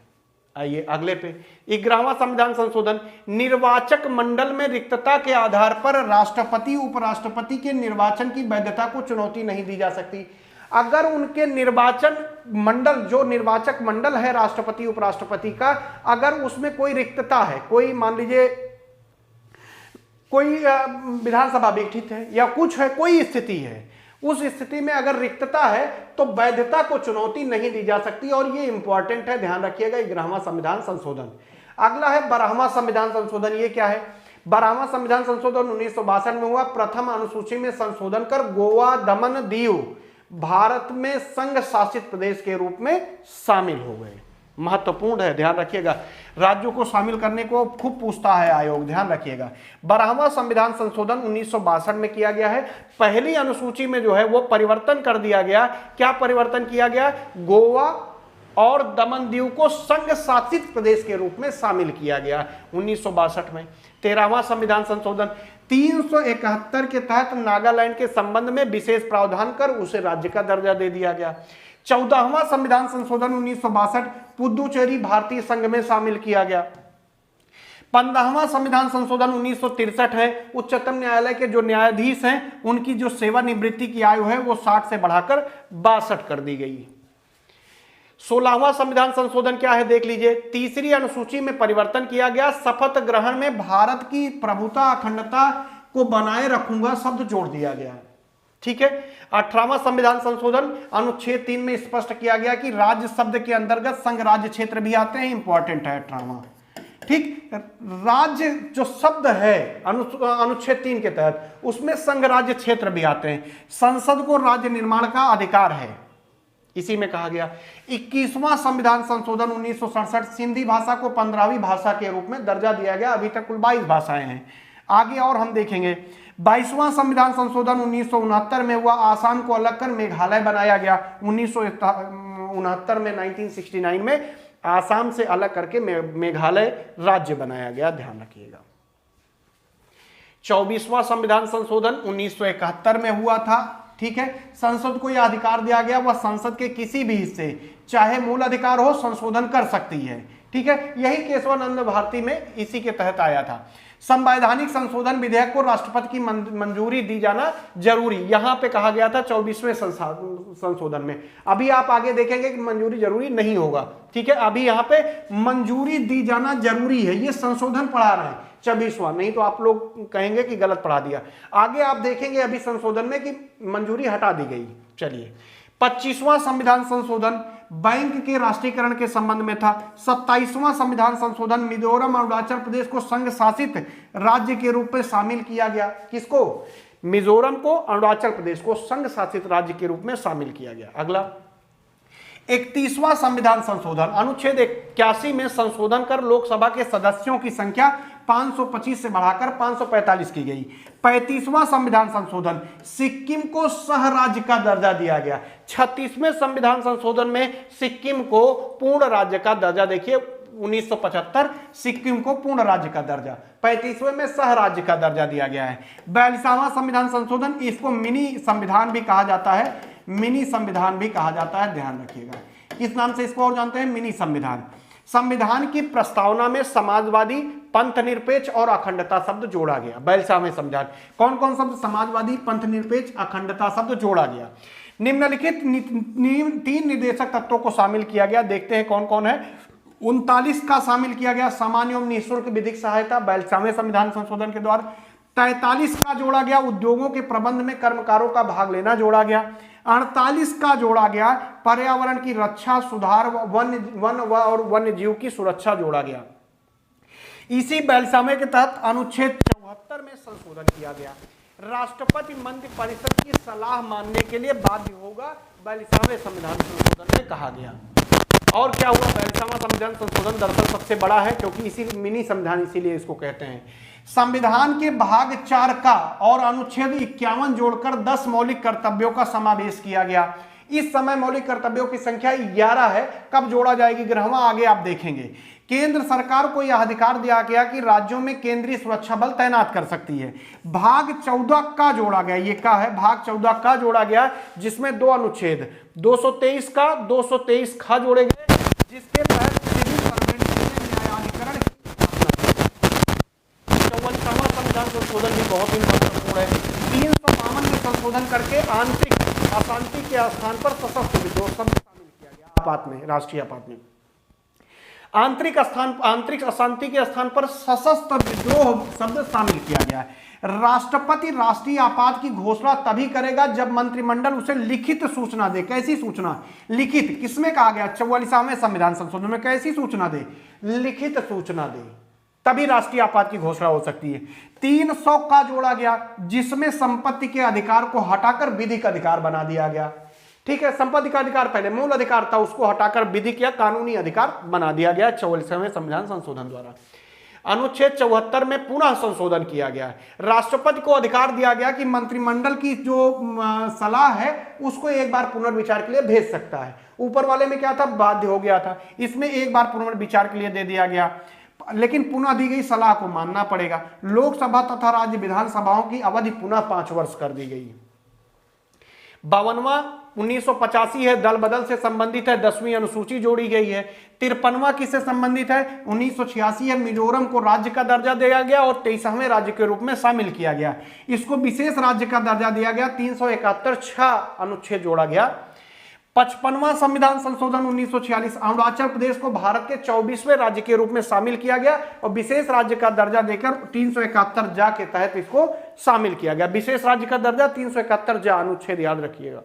आइए अगले पे, 11वां संविधान संशोधन, निर्वाचक मंडल में रिक्तता के आधार पर राष्ट्रपति उपराष्ट्रपति के निर्वाचन की वैधता को चुनौती नहीं दी जा सकती। अगर उनके निर्वाचन मंडल, जो निर्वाचक मंडल है राष्ट्रपति उपराष्ट्रपति का, अगर उसमें कोई रिक्तता है, कोई मान लीजिए कोई विधानसभा विघटित है या कुछ है, कोई स्थिति है, उस स्थिति में अगर रिक्तता है तो वैधता को चुनौती नहीं दी जा सकती। और ये इंपॉर्टेंट है, ध्यान रखिएगा। 11वां संविधान संशोधन। अगला है 12वां संविधान संशोधन। ये क्या है, 12वां संविधान संशोधन 1962 में हुआ। प्रथम अनुसूची में संशोधन कर गोवा, दमन, दीव भारत में संघ शासित प्रदेश के रूप में शामिल हो गए। महत्वपूर्ण है, ध्यान रखिएगा। राज्यों को शामिल करने को खूब पूछता है आयोग, ध्यान रखिएगा। 12वां संविधान संशोधन 1962 में किया गया है। पहली अनुसूची में जो है वो परिवर्तन कर दिया गया। क्या परिवर्तन किया गया? गोवा और दमन दीव को संघ शासित प्रदेश के रूप में शामिल किया गया 1962 में। 13वां संविधान संशोधन 371 के तहत नागालैंड के संबंध में विशेष प्रावधान कर उसे राज्य का दर्जा दे दिया गया। 14वां संविधान संशोधन 1962 पुदुचेरी भारतीय संघ में शामिल किया गया। 15वां संविधान संशोधन 1963 है। उच्चतम न्यायालय के जो न्यायाधीश हैं उनकी जो सेवानिवृत्ति की आयु है वो 60 से बढ़ाकर 62 कर दी गई। 16वां संविधान संशोधन क्या है देख लीजिए। तीसरी अनुसूची में परिवर्तन किया गया। शपथ ग्रहण में भारत की प्रभुता अखंडता को बनाए रखूंगा शब्द जोड़ दिया गया। ठीक है। 18वां संविधान संशोधन अनुच्छेद 3 में स्पष्ट किया गया कि राज्य शब्द के अंतर्गत संघ राज्य क्षेत्र भी आते हैं। इंपॉर्टेंट है 18वां। ठीक, राज्य जो शब्द है अनुच्छेद 3 के तहत उसमें संघ राज्य क्षेत्र भी आते हैं। संसद को राज्य निर्माण का अधिकार है, इसी में कहा गया। 21वां संविधान संशोधन 1967 सिंधी भाषा को 15वीं भाषा के रूप में दर्जा दिया गया। अभी तक कुल 22 भाषाएं हैं, आगे और हम देखेंगे। 22वां संविधान संशोधन 1969 में हुआ। आसाम को अलग कर मेघालय बनाया गया। 1969 में 1969 में आसाम से अलग करके मेघालय राज्य बनाया गया, ध्यान रखिएगा। 24वां संविधान संशोधन 1971 में हुआ था। ठीक है। संसद को यह अधिकार दिया गया वह संसद के किसी भी हिस्से चाहे मूल अधिकार हो संशोधन कर सकती है। ठीक है। यही केशवानंद भारती में इसी के तहत आया था। संवैधानिक संशोधन विधेयक को राष्ट्रपति की मंजूरी दी जाना जरूरी, यहां पे कहा गया था 24वें संशोधन में। अभी आप आगे देखेंगे कि मंजूरी जरूरी नहीं होगा। ठीक है। अभी यहां पे मंजूरी दी जाना जरूरी है, ये संशोधन पढ़ा रहे हैं 24वां, नहीं तो आप लोग कहेंगे कि गलत पढ़ा दिया। आगे आप देखेंगे अभी संशोधन में कि मंजूरी हटा दी गई। चलिए, 25वां संविधान संशोधन बैंक के राष्ट्रीयकरण के संबंध में था। 27वां संविधान संशोधन मिजोरम और अरुणाचल प्रदेश को संघ शासित राज्य के रूप में शामिल किया गया। किसको? मिजोरम को, अरुणाचल प्रदेश को संघ शासित राज्य के रूप में शामिल किया गया। अगला 31वां संविधान संशोधन अनुच्छेद 81 में संशोधन कर लोकसभा के सदस्यों की संख्या 525 से बढ़ाकर 545 की गई। 35वां संविधान संशोधन सिक्किम को सह राज्य का दर्जा दिया गया। 36वें संविधान संशोधन में सिक्किम को पूर्ण राज्य का दर्जा, देखिए 1975 सिक्किम को पूर्ण राज्य का दर्जा, 35वें में सह राज्य का दर्जा दिया गया है। 42वां संविधान संशोधन, इसको मिनी संविधान भी कहा जाता है, मिनी संविधान भी कहा जाता है, ध्यान रखिएगा। किस नाम से इसको और जानते हैं? मिनी संविधान। संविधान की प्रस्तावना में समाजवादी, पंथ निरपेक्ष और अखंडता शब्द जोड़ा गया। 42वें संविधान कौन कौन शब्द? समाजवादी, पंथ निरपेक्ष, अखंडता शब्द जोड़ा गया। निम्नलिखित 3 निर्देशक तत्वों को शामिल किया गया, देखते हैं कौन कौन है। 39 का शामिल किया गया, सामान्य एवं निःशुल्क विधिक सहायता 42वें संविधान संशोधन के द्वारा। 43 का जोड़ा गया, उद्योगों के प्रबंध में कर्मकारों का भाग लेना जोड़ा गया। 48 का जोड़ा गया, पर्यावरण की रक्षा, सुधार, वन और वन्य जीव की सुरक्षा जोड़ा गया। इसी 42वें के तहत अनुच्छेद 74 में संशोधन किया गया। राष्ट्रपति मंत्रिपरिषद की सलाह मानने के लिए बाध्य होगा, 42वें संविधान संशोधन में कहा गया। और क्या हुआ? 42वां संविधान संशोधन दरअसल सबसे बड़ा है क्योंकि इसी मिनी संविधान इसीलिए इसको कहते हैं। संविधान के भाग 4 का और अनुच्छेद 51 जोड़कर 10 मौलिक कर्तव्यों का समावेश किया गया। इस समय मौलिक कर्तव्यों की संख्या 11 है। कब जोड़ा जाएगी 11वां आगे आप देखेंगे। केंद्र सरकार को यह अधिकार दिया गया कि राज्यों में केंद्रीय सुरक्षा बल तैनात कर सकती है। भाग 14 का जोड़ा गया, ये का है, भाग 14 का जोड़ा गया जिसमें 2 अनुच्छेद 223 का 223 खा जोड़े गए, जिसके तहत सिविल सर्वेंट के लिए न्यायाधिकरण। 54वां संविधान संशोधन भी बहुत ही महत्वपूर्ण है। 352 में संशोधन करके आंतरिक अशांति के स्थान पर सशस्त्र विद्रोह शब्द शामिल किया गया। आपात में, राष्ट्रीय आपात में आंतरिक अशांति के स्थान पर सशस्त्र विद्रोह शब्द शामिल किया गया है। राष्ट्रपति राष्ट्रीय आपात की घोषणा तभी करेगा जब मंत्रिमंडल उसे लिखित सूचना दे। कैसी सूचना? लिखित। किसमें कहा गया? 44वें संविधान संशोधन में कैसी सूचना दे? लिखित सूचना दे, तभी राष्ट्रीय आपात की घोषणा हो सकती है। 300 का जोड़ा गया जिसमें संपत्ति के अधिकार को हटाकर विधिक अधिकार बना दिया गया। ठीक है, संपत्ति का अधिकार पहले मूल अधिकार था, उसको हटाकर विधिक या कानूनी अधिकार बना दिया गया 44वें संविधान संशोधन द्वारा। अनुच्छेद 74 में पुनः संशोधन किया गया है। राष्ट्रपति को अधिकार दिया गया कि मंत्रिमंडल की जो सलाह है उसको एक बार पुनर्विचार के लिए भेज सकता है। ऊपर वाले में क्या था, बाध्य हो गया था, इसमें एक बार पुनर्विचार के लिए दे दिया गया, लेकिन पुनः दी गई सलाह को मानना पड़ेगा। लोकसभा तथा राज्य विधानसभाओं की अवधि पुनः 5 वर्ष कर दी गई। 52वां 1985 है, दल बदल से संबंधित है, 10वीं अनुसूची जोड़ी गई है। 53वां किससे संबंधित है, 1986 है, मिजोरम को राज्य का दर्जा दिया गया और 23वें राज्य के रूप में शामिल किया गया, इसको विशेष राज्य का दर्जा दिया गया। 371 6 अनुच्छेद जोड़ा गया। 55वां संविधान संशोधन 1946, अरुणाचल प्रदेश को भारत के 24वें राज्य के रूप में शामिल किया गया और विशेष राज्य का दर्जा देकर 371 जा के तहत इसको शामिल किया गया। विशेष राज्य का दर्जा 371 जा अनुच्छेद याद रखिएगा।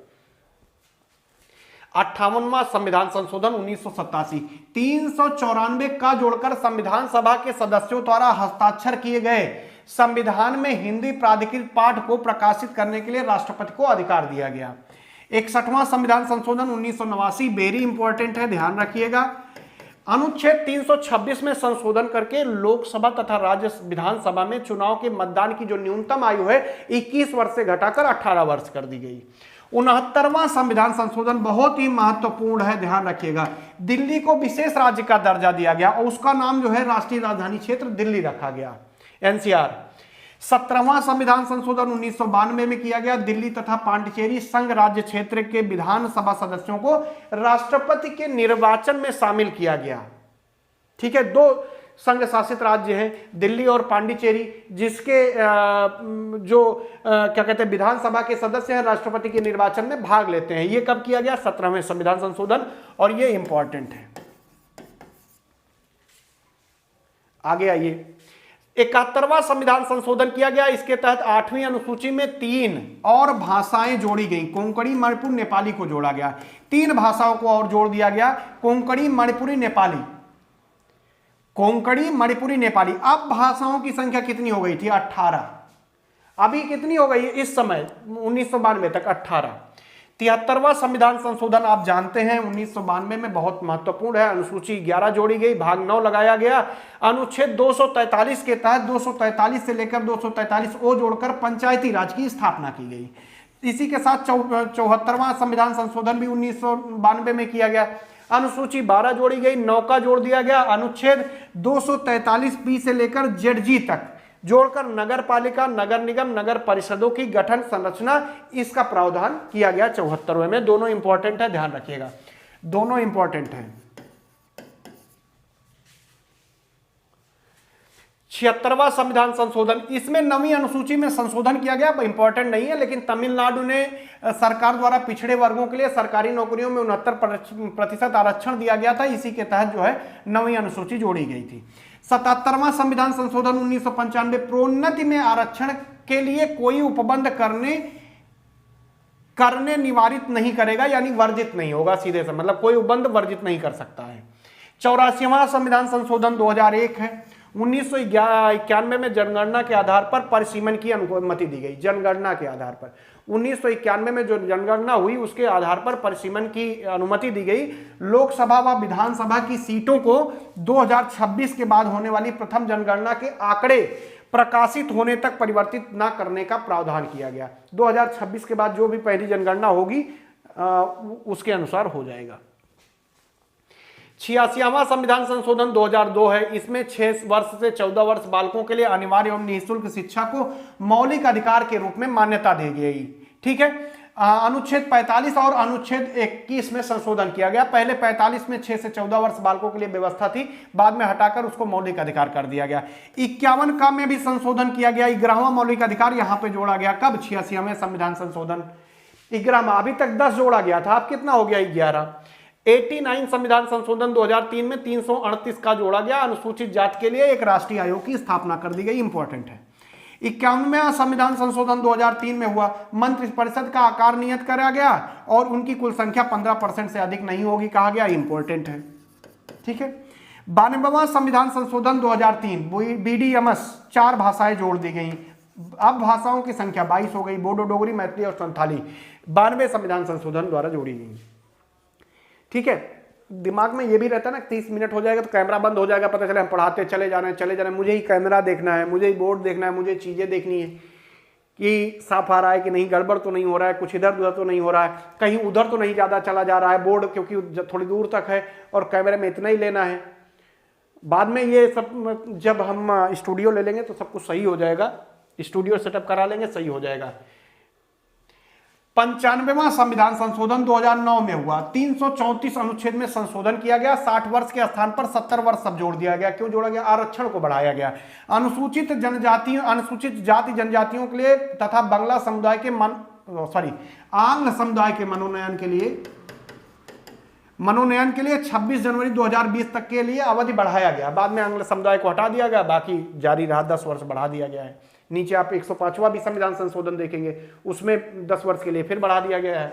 58वां संविधान संशोधन 1987, 394 का जोड़कर संविधान सभा के सदस्यों द्वारा हस्ताक्षर किए गए संविधान में हिंदी प्राधिकृत पाठ को प्रकाशित करने के लिए राष्ट्रपति को अधिकार दिया गया। 61वां संविधान संशोधन 1989 वेरी इंपॉर्टेंट है, ध्यान रखिएगा। अनुच्छेद 326 में संशोधन करके लोकसभा तथा राज्य विधानसभा में चुनाव के मतदान की जो न्यूनतम आयु है 21 वर्ष से घटाकर 18 वर्ष कर दी गई। 69वां संविधान संशोधन बहुत ही महत्वपूर्ण है, ध्यान रखिएगा। दिल्ली को विशेष राज्य का दर्जा दिया गया और उसका नाम जो है राष्ट्रीय राजधानी क्षेत्र दिल्ली रखा गया, एनसीआर। 17वां संविधान संशोधन 1992 में किया गया। दिल्ली तथा पांडिचेरी संघ राज्य क्षेत्र के विधानसभा सदस्यों को राष्ट्रपति के निर्वाचन में शामिल किया गया। ठीक है, 2 संघ शासित राज्य हैं दिल्ली और पांडिचेरी, जिसके क्या कहते हैं विधानसभा के सदस्य हैं राष्ट्रपति के निर्वाचन में भाग लेते हैं। ये कब किया गया, 17वें संविधान संशोधन, और ये इंपॉर्टेंट है। आगे आइए, 71वां संविधान संशोधन किया गया। इसके तहत 8वीं अनुसूची में 3 और भाषाएं जोड़ी गई। कोंकणी, मणिपुर, नेपाली को जोड़ा गया। 3 भाषाओं को और जोड़ दिया गया, कोंकणी, मणिपुरी, नेपाली। कोंकणी, मणिपुरी, नेपाली। अब भाषाओं की संख्या कितनी हो गई थी, 18। अभी कितनी हो गई इस समय 1992 तक, 18। 73वां संविधान संशोधन आप जानते हैं 1992 में बहुत महत्वपूर्ण है। अनुसूची 11 जोड़ी गई, भाग 9 लगाया गया। अनुच्छेद 243 के तहत 243 से लेकर 243 ओ जोड़कर पंचायती राज की स्थापना की गई। इसी के साथ 74वां संविधान संशोधन भी 1992 में किया गया। अनुसूची 12 जोड़ी गई, 9 का जोड़ दिया गया। अनुच्छेद 243 बी से लेकर जेड तक जोड़कर नगर पालिका, नगर निगम, नगर परिषदों की गठन संरचना, इसका प्रावधान किया गया 74वें में। दोनों इंपॉर्टेंट है, ध्यान रखिएगा, दोनों इंपॉर्टेंट है। 76वां संविधान संशोधन, इसमें 9वीं अनुसूची में संशोधन किया गया, इंपॉर्टेंट नहीं है, लेकिन तमिलनाडु ने सरकार द्वारा पिछड़े वर्गों के लिए सरकारी नौकरियों में 69% आरक्षण दिया गया था। इसी के तहत जो है 9वीं अनुसूची जोड़ी गई थी। 77वां संविधान संशोधन 1995, प्रोन्नति में आरक्षण के लिए कोई उपबंध करने निवारित नहीं करेगा, यानी वर्जित नहीं होगा, सीधे से मतलब कोई उपबंध वर्जित नहीं कर सकता है। 84वां संविधान संशोधन 2001 है। 1991 में जनगणना के आधार पर परिसीमन की अनुमति दी गई। जनगणना के आधार पर 1991 में जो जनगणना हुई उसके आधार पर परिसीमन की अनुमति दी गई। लोकसभा व विधानसभा की सीटों को 2026 के बाद होने वाली प्रथम जनगणना के आंकड़े प्रकाशित होने तक परिवर्तित न करने का प्रावधान किया गया। 2026 के बाद जो भी पहली जनगणना होगी उसके अनुसार हो जाएगा। 86वां संविधान संशोधन 2002 है। इसमें 6 वर्ष से 14 वर्ष बालकों के लिए अनिवार्य एवं निःशुल्क शिक्षा को मौलिक अधिकार के रूप में मान्यता दी गई। ठीक है, अनुच्छेद 45 और अनुच्छेद 21 में संशोधन किया गया। पहले 45 में 6 से 14 वर्ष बालकों के लिए व्यवस्था थी, बाद में हटाकर उसको मौलिक अधिकार कर दिया गया। 51 का में भी संशोधन किया गया, 11वां मौलिक अधिकार यहां पे जोड़ा गया। कब, 86वें संविधान संशोधन 11वां। अभी तक 10 जोड़ा गया था, अब कितना हो गया, 11। 89 संविधान संशोधन 2003 में 338 का जोड़ा गया। अनुसूचित जाति के लिए एक राष्ट्रीय आयोग की स्थापना कर दी गई, इंपॉर्टेंट है। 51वां संविधान संशोधन 2003 में हुआ। मंत्रिपरिषद का आकार नियत करा गया और उनकी कुल संख्या 15% से अधिक नहीं होगी, कहा गया, इंपॉर्टेंट है। ठीक है, 92वां संविधान संशोधन 2003, BDMS 4 भाषाएं जोड़ दी गई। अब भाषाओं की संख्या 22 हो गई, बोडो, डोगरी, मैथिली और संथाली। 92 संविधान संशोधन द्वारा जोड़ी गई। ठीक है, दिमाग में ये भी रहता है ना 30 मिनट हो जाएगा तो कैमरा बंद हो जाएगा, पता चले हम पढ़ाते चले जा रहे हैं, मुझे ही कैमरा देखना है, मुझे ही बोर्ड देखना है, मुझे चीजें देखनी है कि साफ आ रहा है कि नहीं, गड़बड़ तो नहीं हो रहा है, कुछ इधर उधर तो नहीं हो रहा है, कहीं उधर तो नहीं ज्यादा चला जा रहा है बोर्ड, क्योंकि थोड़ी दूर तक है और कैमरे में इतना ही लेना है। बाद में ये सब जब हम स्टूडियो ले लेंगे तो सब कुछ सही हो जाएगा, स्टूडियो सेटअप करा लेंगे, सही हो जाएगा। 95वां संविधान संशोधन 2009 में हुआ। 334 अनुच्छेद में संशोधन किया गया। 60 वर्ष के स्थान पर 70 वर्ष सब जोड़ दिया गया। क्यों जोड़ा गया? आरक्षण को बढ़ाया गया। अनुसूचित जाति जनजातियों के लिए तथा बांग्ला समुदाय के आंग्ल समुदाय के मनोनयन के लिए 26 जनवरी 2020 तक के लिए अवधि बढ़ाया गया। बाद में आंग्ल समुदाय को हटा दिया गया, बाकी जारी रहा, 10 वर्ष बढ़ा दिया गया है। नीचे आप 105वां भी संविधान संशोधन देखेंगे, उसमें 10 वर्ष के लिए फिर बढ़ा दिया गया है।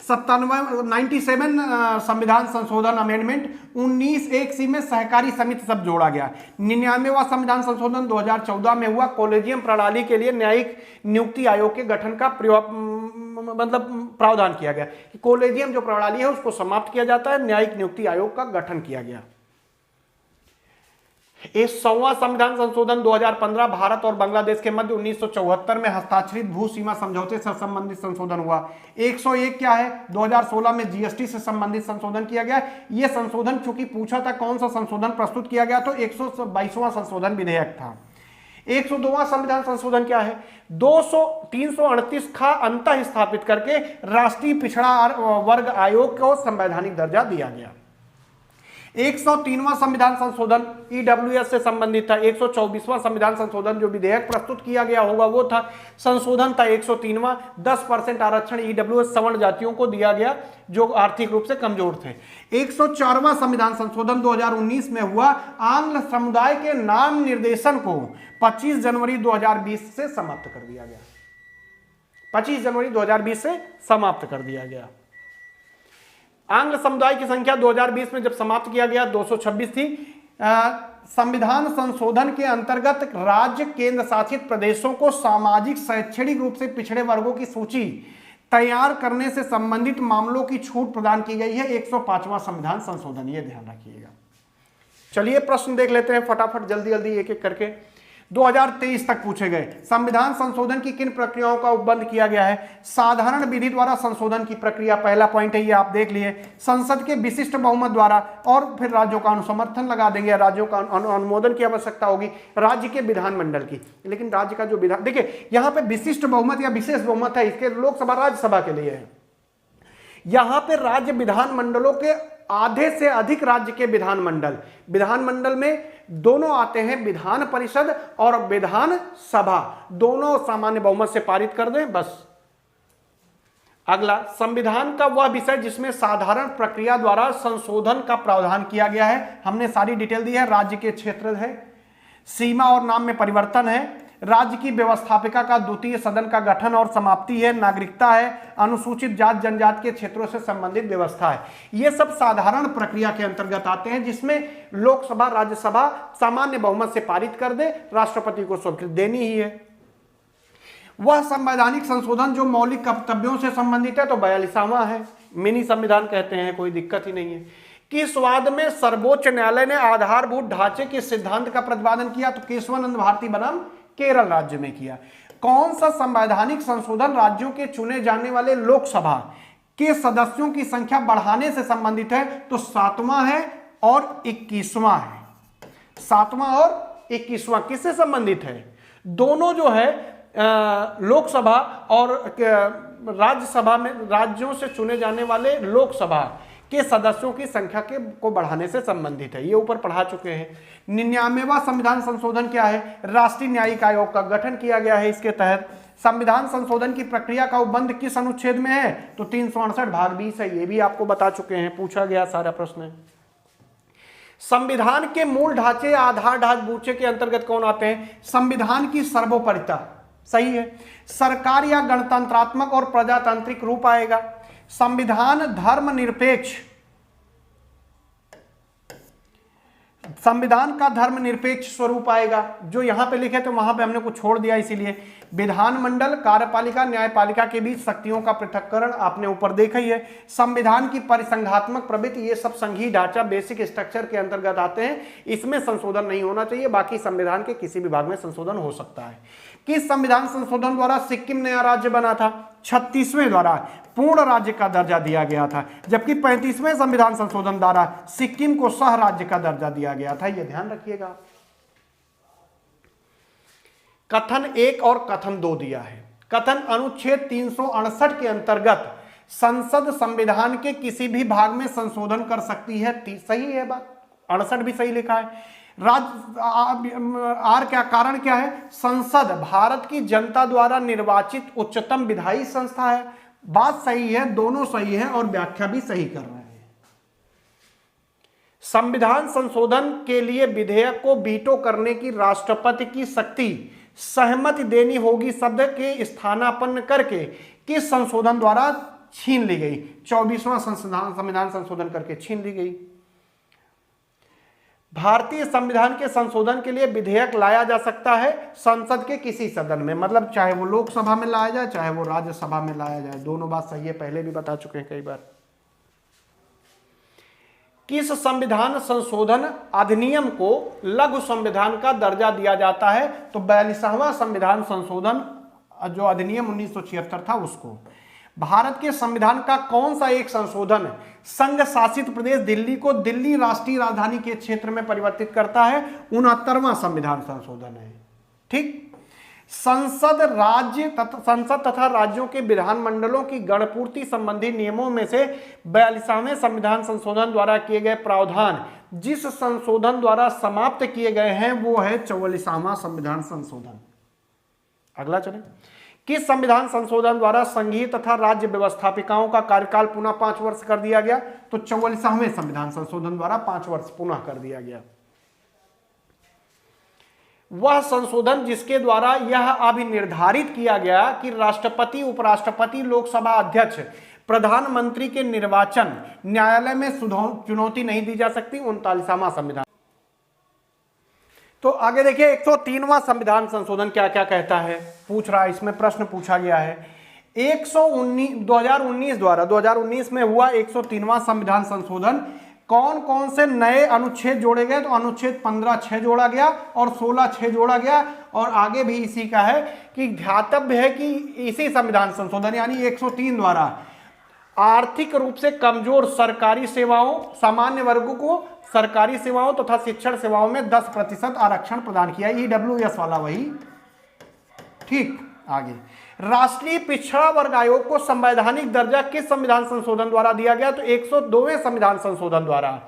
97 संविधान संशोधन अमेंडमेंट 19(1)(c) में सहकारी समिति सब जोड़ा गया। 99वां संविधान संशोधन 2014 में हुआ। कॉलेजियम प्रणाली के लिए न्यायिक नियुक्ति आयोग के गठन का प्रावधान किया गया कि कॉलेजियम जो प्रणाली है उसको समाप्त किया जाता है, न्यायिक नियुक्ति आयोग का गठन किया गया। 100वां संविधान संशोधन 2015 भारत और बांग्लादेश के मध्य 1974 में हस्ताक्षरित भू सीमा समझौते से संबंधित संशोधन हुआ। 101 क्या है? 2016 में जीएसटी से संबंधित संशोधन किया गया। यह संशोधन चूंकि पूछा था कौन सा संशोधन प्रस्तुत किया गया, तो 122वां संशोधन विधेयक था। 102वां संविधान संशोधन क्या है? 338 का अंतः स्थापित करके राष्ट्रीय पिछड़ा वर्ग आयोग को संवैधानिक दर्जा दिया गया। 103वां संविधान संशोधन ईडब्ल्यूएस से संबंधित था। 124वां संविधान संशोधन जो विधेयक प्रस्तुत किया गया होगा वो था, संशोधन था 103वां। 10% आरक्षण ईडब्ल्यूएस सवर्ण जातियों को दिया गया जो आर्थिक रूप से कमजोर थे। 104वां संविधान संशोधन 2019 में हुआ। आंग्ल समुदाय के नाम निर्देशन को 25 जनवरी 2020 से समाप्त कर दिया गया। 25 जनवरी 2020 से समाप्त कर दिया गया। आंग्ल समुदाय की संख्या 2020 में जब समाप्त किया गया 226 थी। संविधान संशोधन के अंतर्गत राज्य केंद्र शासित प्रदेशों को सामाजिक शैक्षणिक रूप से पिछड़े वर्गों की सूची तैयार करने से संबंधित मामलों की छूट प्रदान की गई है। 105वां संविधान संशोधन, ये ध्यान रखिएगा। चलिए प्रश्न देख लेते हैं फटाफट, जल्दी जल्दी एक एक करके। 2023 तक पूछे गए। संविधान संशोधन की किन प्रक्रियाओं का उपबंध किया गया है? साधारण विधि द्वारा संशोधन की प्रक्रिया, पहला पॉइंट है, ये आप देख लिए। संसद के विशिष्ट बहुमत द्वारा, और फिर राज्यों का अनुसमर्थन लगा देंगे, राज्यों का अनुमोदन की आवश्यकता होगी, राज्य के विधानमंडल की। लेकिन राज्य का जो विधान, देखिए यहां पे विशिष्ट बहुमत या विशेष बहुमत है, इसके लोकसभा राज्यसभा के लिए है। यहां पे राज्य विधानमंडलों के आधे से अधिक राज्य के विधानमंडल में दोनों आते हैं, विधान परिषद और विधान सभा, दोनों सामान्य बहुमत से पारित कर दें बस। अगला, संविधान का वह विषय जिसमें साधारण प्रक्रिया द्वारा संशोधन का प्रावधान किया गया है। हमने सारी डिटेल दी है। राज्य के क्षेत्र है, सीमा और नाम में परिवर्तन है, राज्य की व्यवस्थापिका का द्वितीय सदन का गठन और समाप्ति है, नागरिकता है, अनुसूचित जात जनजाति के क्षेत्रों से संबंधित व्यवस्था है। ये सब साधारण प्रक्रिया के अंतर्गत आते हैं, जिसमें लोकसभा राज्यसभा सामान्य बहुमत से पारित कर दे, राष्ट्रपति को स्वीकृति देनी ही है। वह संवैधानिक संशोधन जो मौलिक कर्तव्यों से संबंधित है तो 42वां है, मिनी संविधान कहते हैं, कोई दिक्कत ही नहीं है। किस वाद में सर्वोच्च न्यायालय ने आधारभूत ढांचे के सिद्धांत का प्रतिपादन किया? तो केशवानंद भारती बनाम केरल राज्य में किया। कौन सा संवैधानिक संशोधन राज्यों के चुने जाने वाले लोकसभा के सदस्यों की संख्या बढ़ाने से संबंधित है? तो 7वां है और 21वां है। 7वां और 21वां किससे संबंधित है? दोनों जो है लोकसभा और राज्यसभा में राज्यों से चुने जाने वाले लोकसभा के सदस्यों की संख्या को बढ़ाने से संबंधित है। ये ऊपर पढ़ा चुके हैं। 99वां संविधान संशोधन क्या है? राष्ट्रीय न्यायिक आयोग का गठन किया गया है इसके तहत। संविधान संशोधन की प्रक्रिया का उपबंध किस अनुच्छेद में है? तो 368 भाग 20 है, ये भी आपको बता चुके हैं, पूछा गया सारा प्रश्न है। संविधान के मूल ढांचे आधार ढांचे के अंतर्गत कौन आते हैं? संविधान की सर्वोपरिता, सही है। सरकार या गणतंत्रात्मक और प्रजातांत्रिक रूप आएगा। संविधान धर्मनिरपेक्ष संविधान का धर्मनिरपेक्ष स्वरूप आएगा, जो यहां पे लिखे थे वहां पे हमने कुछ छोड़ दिया, इसीलिए विधानमंडल, कार्यपालिका, न्यायपालिका के बीच शक्तियों का पृथक्करण आपने ऊपर देखा ही है। संविधान की परिसंघात्मक प्रवृत्ति, ये सब संघीय ढांचा, बेसिक स्ट्रक्चर के अंतर्गत आते हैं, इसमें संशोधन नहीं होना चाहिए। बाकी संविधान के किसी भी भाग में संशोधन हो सकता है। किस संविधान संशोधन द्वारा सिक्किम नया राज्य बना था? 36वें द्वारा पूर्ण राज्य का दर्जा दिया गया था, जबकि 35वें संविधान संशोधन द्वारा सिक्किम को सह राज्य का दर्जा दिया गया था। यह ध्यान रखिएगा। कथन 1 और कथन 2 दिया है। कथन अनुच्छेद 368 के अंतर्गत संसद संविधान के किसी भी भाग में संशोधन कर सकती है। सही है बात, 68 भी सही लिखा है। आर क्या कारण क्या है? संसद भारत की जनता द्वारा निर्वाचित उच्चतम विधायी संस्था है। बात सही है, दोनों सही है और व्याख्या भी सही कर रहे हैं। संविधान संशोधन के लिए विधेयक को वीटो करने की राष्ट्रपति की शक्ति सहमति देनी होगी शब्द के स्थानापन्न करके किस संशोधन द्वारा छीन ली गई? 24वां संविधान संशोधन करके छीन ली गई। भारतीय संविधान के संशोधन के लिए विधेयक लाया जा सकता है संसद के किसी सदन में, मतलब चाहे वो लोकसभा में लाया जाए चाहे वो राज्यसभा में लाया जाए, दोनों बात सही है, पहले भी बता चुके हैं कई बार। किस संविधान संशोधन अधिनियम को लघु संविधान का दर्जा दिया जाता है? तो 42वां संविधान संशोधन जो अधिनियम 1976 था उसको। भारत के संविधान का कौन सा एक संशोधन संघ शासित प्रदेश दिल्ली को दिल्ली राष्ट्रीय राजधानी के क्षेत्र में परिवर्तित करता है? 69वां संविधान संशोधन है। ठीक। संसद तथा राज्यों के विधानमंडलों की गणपूर्ति संबंधी नियमों में से 42वें संविधान संशोधन द्वारा किए गए प्रावधान जिस संशोधन द्वारा समाप्त किए गए हैं वो है 44वां संविधान संशोधन। अगला चले। किस संविधान संशोधन द्वारा संघीय तथा राज्य व्यवस्थापिकाओं का कार्यकाल पुनः 5 वर्ष कर दिया गया? तो 44वें संविधान संशोधन द्वारा 5 वर्ष पुनः कर दिया गया। वह संशोधन जिसके द्वारा यह अभी निर्धारित किया गया कि राष्ट्रपति, उपराष्ट्रपति, लोकसभा अध्यक्ष, प्रधानमंत्री के निर्वाचन न्यायालय में चुनौती नहीं दी जा सकती, 39वां संविधान। तो आगे देखिए 103वां संविधान संशोधन क्या क्या कहता है, पूछ रहा है, इसमें प्रश्न पूछा गया है। 2019 में हुआ 103वां संविधान संशोधन। कौन कौन से नए अनुच्छेद जोड़े गए? तो अनुच्छेद 15(6) जोड़ा गया और 16(6) जोड़ा गया। और आगे भी इसी का है कि ध्यातव्य है कि इसी संविधान संशोधन यानी 103 द्वारा आर्थिक रूप से कमजोर सरकारी सेवाओं, सामान्य वर्गों को सरकारी सेवाओं तथा शिक्षण सेवाओं में 10% आरक्षण प्रदान किया। EWS वाला वही। ठीक। आगे राष्ट्रीय पिछड़ा वर्ग आयोग को संवैधानिक दर्जा किस संविधान संशोधन द्वारा दिया गया? तो 102वें संविधान संशोधन द्वारा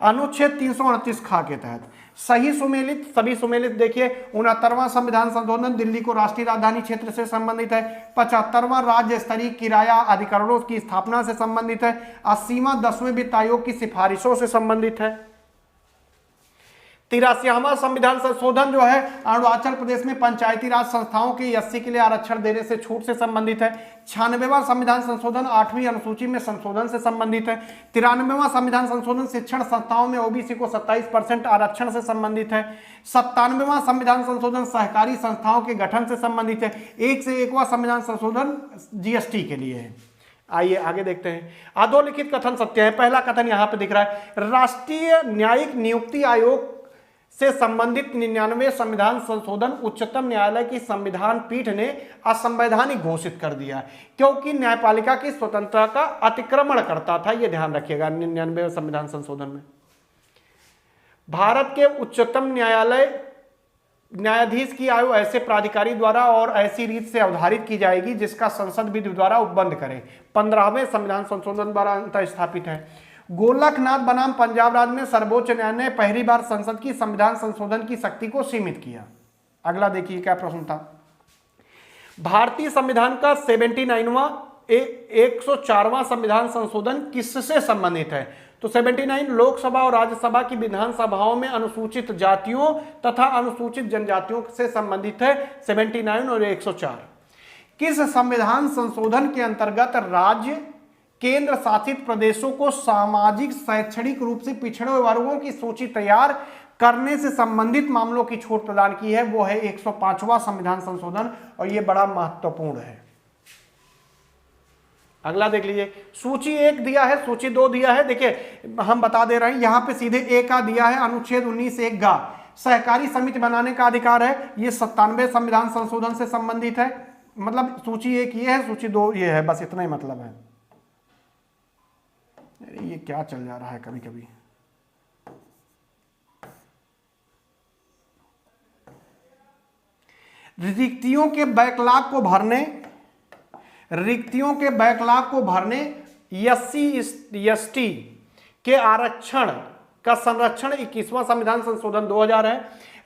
अनुच्छेद 329 खा के तहत। सही सुमेलित, सभी सुमेलित देखिए। 69वां संविधान संशोधन दिल्ली को राष्ट्रीय राजधानी क्षेत्र से संबंधित है। 75वां राज्य स्तरीय किराया अधिकरणों की स्थापना से संबंधित है। 80वां 10वें वित्त आयोग की सिफारिशों से संबंधित है। 83वां संविधान संशोधन जो है अरुणाचल प्रदेश में पंचायती राज संस्थाओं के SC के लिए आरक्षण देने से छूट से संबंधित है। 96वां संविधान संशोधन 8वीं अनुसूची में संशोधन से संबंधित है। 93वां संविधान संशोधन शिक्षण संस्थाओं में OBC को 27% आरक्षण से संबंधित है। 97वां संविधान संशोधन सहकारी संस्थाओं के गठन से संबंधित है। 101वां संविधान संशोधन GST के लिए है। आइए आगे देखते हैं। अधोलिखित कथन सत्य है। पहला कथन यहां पे दिख रहा है, राष्ट्रीय न्यायिक नियुक्ति आयोग से संबंधित 99वें संविधान संशोधन उच्चतम न्यायालय की संविधान पीठ ने असंवैधानिक घोषित कर दिया क्योंकि न्यायपालिका की स्वतंत्रता का अतिक्रमण करता था। यह ध्यान रखिएगा। 99वें संविधान संशोधन में भारत के उच्चतम न्यायालय न्यायाधीश की आयु ऐसे प्राधिकारी द्वारा और ऐसी रीत से अवधारित की जाएगी जिसका संसद विधि द्वारा उपबंध करे। 15वें संविधान संशोधन द्वारा अंतः स्थापित है। गोलकनाथ बनाम पंजाब राज्य में सर्वोच्च न्यायालय ने पहली बार संसद की संविधान संशोधन की शक्ति को सीमित किया। अगला देखिए क्या प्रश्न था। भारतीय संविधान का 79वां 104वां संविधान संशोधन किससे संबंधित है? तो 79 लोकसभा और राज्यसभा की विधानसभाओं में अनुसूचित जातियों तथा अनुसूचित जनजातियों से संबंधित है। 79 और 104 किस संविधान संशोधन के अंतर्गत राज्य केंद्र शासित प्रदेशों को सामाजिक शैक्षणिक रूप से पिछड़े वर्गों की सूची तैयार करने से संबंधित मामलों की छूट प्रदान की है, वो है 105वां संविधान संशोधन, और ये बड़ा महत्वपूर्ण है। अगला देख लीजिए, सूची 1 दिया है, सूची 2 दिया है। देखिए हम बता दे रहे हैं, यहां पे सीधे ए का दिया है, अनुच्छेद 19(1) सहकारी समिति बनाने का अधिकार है, ये 97वें संविधान संशोधन से संबंधित है। मतलब सूची 1 ये है, सूची 2 ये है, बस इतना ही मतलब है। ये क्या चल जा रहा है कभी कभी। रिक्तियों के बैकलॉग को भरने SC/ST के आरक्षण का संरक्षण 21वां संविधान संशोधन 2000 है।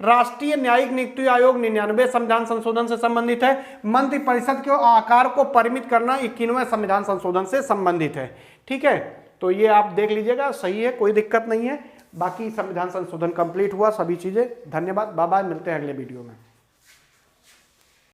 राष्ट्रीय न्यायिक नियुक्ति आयोग 99वें संविधान संशोधन से संबंधित है। मंत्रिपरिषद के आकार को परिमित करना 21वें संविधान संशोधन से संबंधित है। ठीक है, तो ये आप देख लीजिएगा, सही है, कोई दिक्कत नहीं है। बाकी संविधान संशोधन कंप्लीट हुआ, सभी चीजें। धन्यवाद, बाय बाय, मिलते हैं अगले वीडियो में।